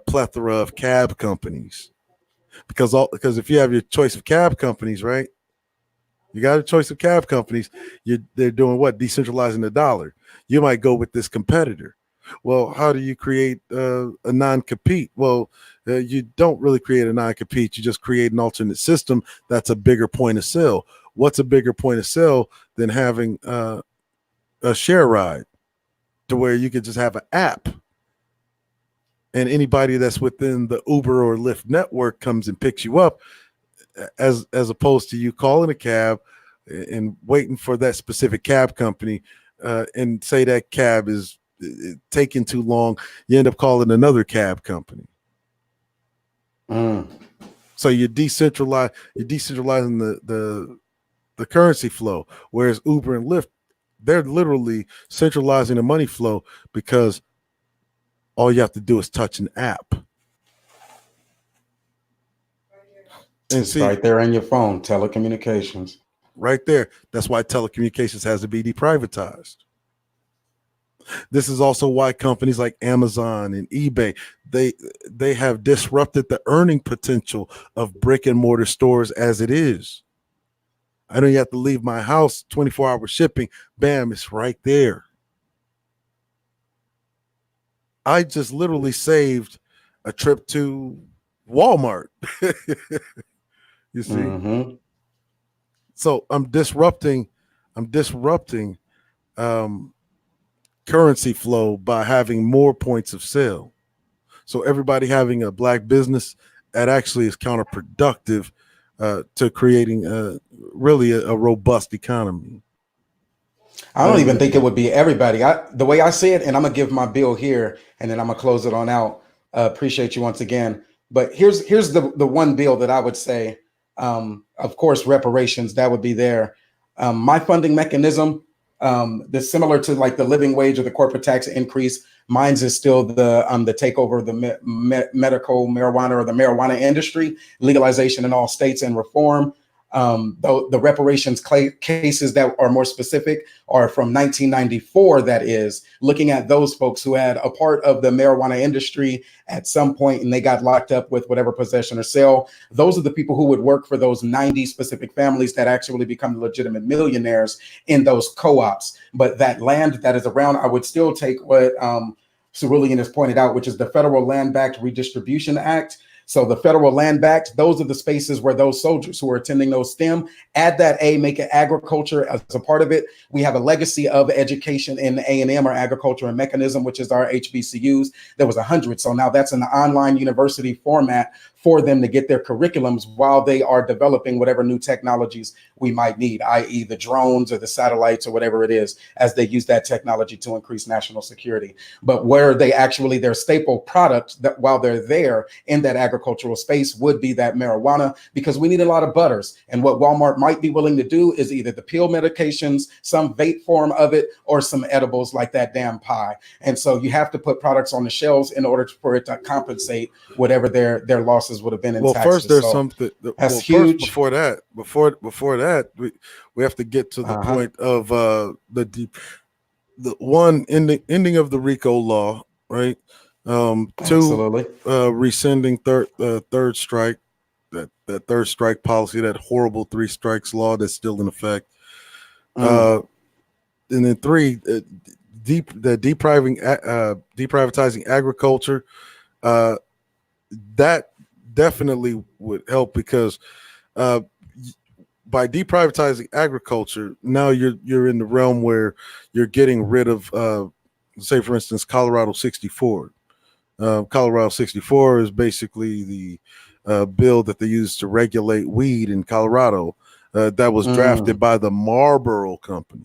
plethora of cab companies. Because if you have your choice of cab companies, right? You got a choice of cab companies. They're doing what? Decentralizing the dollar. You might go with this competitor. Well, how do you create a non-compete? Well, you don't really create a non-compete. You just create an alternate system that's a bigger point of sale. What's a bigger point of sale than having a share ride to where you could just have an app, and anybody that's within the Uber or Lyft network comes and picks you up, as opposed to you calling a cab and waiting for that specific cab company, and say that cab is taking too long. You end up calling another cab company. So you're decentralizing the currency flow, whereas Uber and Lyft, they're literally centralizing the money flow, because all you have to do is touch an app. And see, right there in your phone, telecommunications. Right there. That's why telecommunications has to be deprivatized. This is also why companies like Amazon and eBay, they have disrupted the earning potential of brick and mortar stores as it is. I don't have to leave my house, 24-hour shipping. Bam, it's right there. I just literally saved a trip to Walmart. You see? Mm-hmm. So I'm disrupting currency flow by having more points of sale. So everybody having a black business, that actually is counterproductive to creating really a robust economy. I don't even think it would be everybody. The way I see it, and I'm gonna give my bill here, and then I'm gonna close it on out. Appreciate you once again. But here's the one bill that I would say. Of course, reparations, that would be there. My funding mechanism, that's similar to like the living wage or the corporate tax increase. Mine's is still the takeover of the medical marijuana or the marijuana industry, legalization in all states and reform. Though the reparations cases that are more specific are from 1994. That is looking at those folks who had a part of the marijuana industry at some point and they got locked up with whatever possession or sale. Those are the people who would work for those 90 specific families that actually become legitimate millionaires in those co-ops. But that land that is around, I would still take what Cerulean has pointed out, which is the Federal Land Backed Redistribution Act. So the federal land backed, those are the spaces where those soldiers who are attending those STEM, add that A, make it agriculture as a part of it. We have a legacy of education in A&M, or agriculture and mechanism, which is our HBCUs. There was 100. So now that's an online university format for them to get their curriculums while they are developing whatever new technologies we might need, i.e. the drones or the satellites or whatever it is, as they use that technology to increase national security. But where they actually, their staple product that while they're there in that agricultural space would be that marijuana, because we need a lot of butters. And what Walmart might be willing to do is either the pill medications, some vape form of it, or some edibles like that damn pie. And so you have to put products on the shelves in order for it to compensate whatever their loss losses would have been in Well, taxes. first there's So something. that's Well, huge. first before that, we have to get to the point of the one ending of the RICO law, right? Two, Absolutely. rescinding third strike, that third strike policy, that horrible 3 strikes law that's still in effect. And then 3, deprivatizing agriculture. That definitely would help because by deprivatizing agriculture, now you're in the realm where you're getting rid of, say, for instance, Colorado 64. Colorado 64 is basically the bill that they use to regulate weed in Colorado. That was drafted by the Marlboro Company.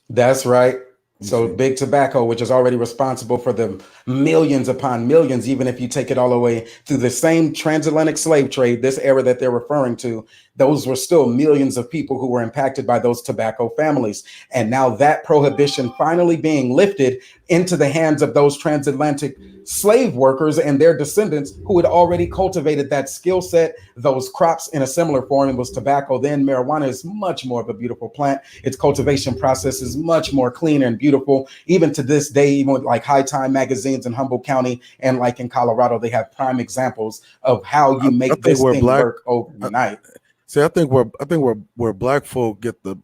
That's right. So big tobacco, which is already responsible for the millions upon millions, even if you take it all the way through the same transatlantic slave trade, this era that they're referring to, those were still millions of people who were impacted by those tobacco families. And now that prohibition finally being lifted into the hands of those transatlantic slave workers and their descendants who had already cultivated that skill set, those crops in a similar form. It was tobacco. Then marijuana is much more of a beautiful plant. Its cultivation process is much more clean and beautiful. Even to this day, even with like High Time magazines in Humboldt County and like in Colorado, they have prime examples of how you make this thing work overnight. See, I think where black folk get the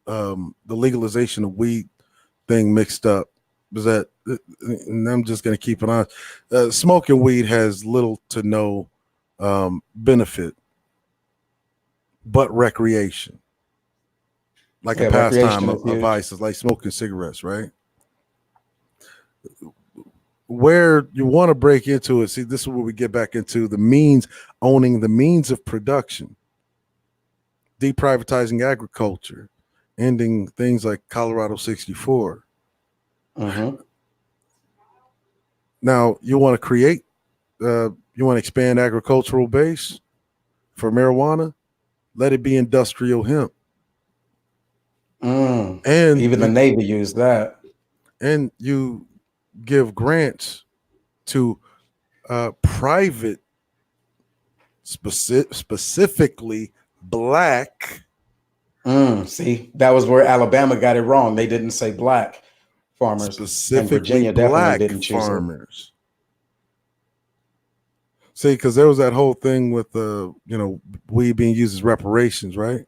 legalization of weed thing mixed up is that, and I'm just going to keep it on. Smoking weed has little to no benefit, but recreation, like a pastime of vices, like smoking cigarettes, right? Where you want to break into it, see, this is where we get back into owning the means of production. Deprivatizing agriculture, ending things like Colorado 64. Now you want to expand agricultural base for marijuana, let it be industrial hemp. And even the Navy used that. And you give grants to private, specifically black. See, that was where Alabama got it wrong. They didn't say black farmers. Specifically, and Virginia black definitely didn't choose farmers. See, because there was that whole thing with weed being used as reparations, right?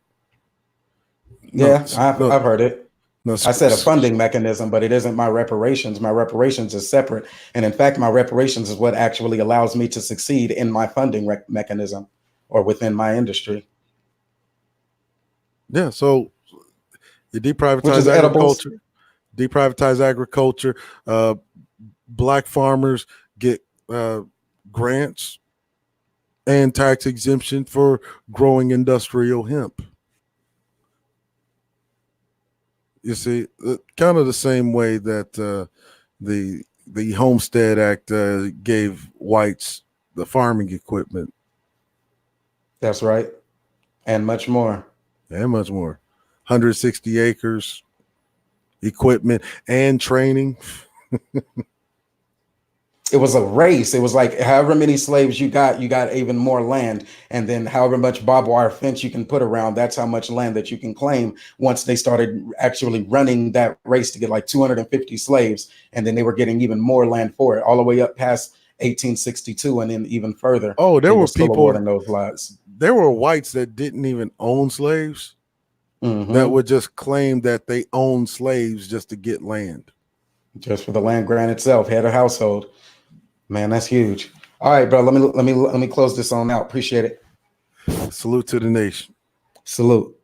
I've heard it. I said a funding mechanism, but it isn't my reparations. My reparations is separate. And in fact, my reparations is what actually allows me to succeed in my funding mechanism or within my industry. Yeah, so you deprivatize agriculture. Black farmers get grants and tax exemption for growing industrial hemp. You see, kind of the same way that the Homestead Act gave whites the farming equipment. That's right, and much more. 160 acres, equipment, and training. It was a race. It was like however many slaves you got even more land. And then however much barbed wire fence you can put around, that's how much land that you can claim once they started actually running that race to get like 250 slaves. And then they were getting even more land for it, all the way up past 1862 and then even further. Oh, there were people awarding those lots. There were whites that didn't even own slaves that would just claim that they owned slaves just to get land. Just for the land grant itself, head of household. Man, that's huge. All right, bro. Let me close this on out. Appreciate it. Salute to the nation. Salute.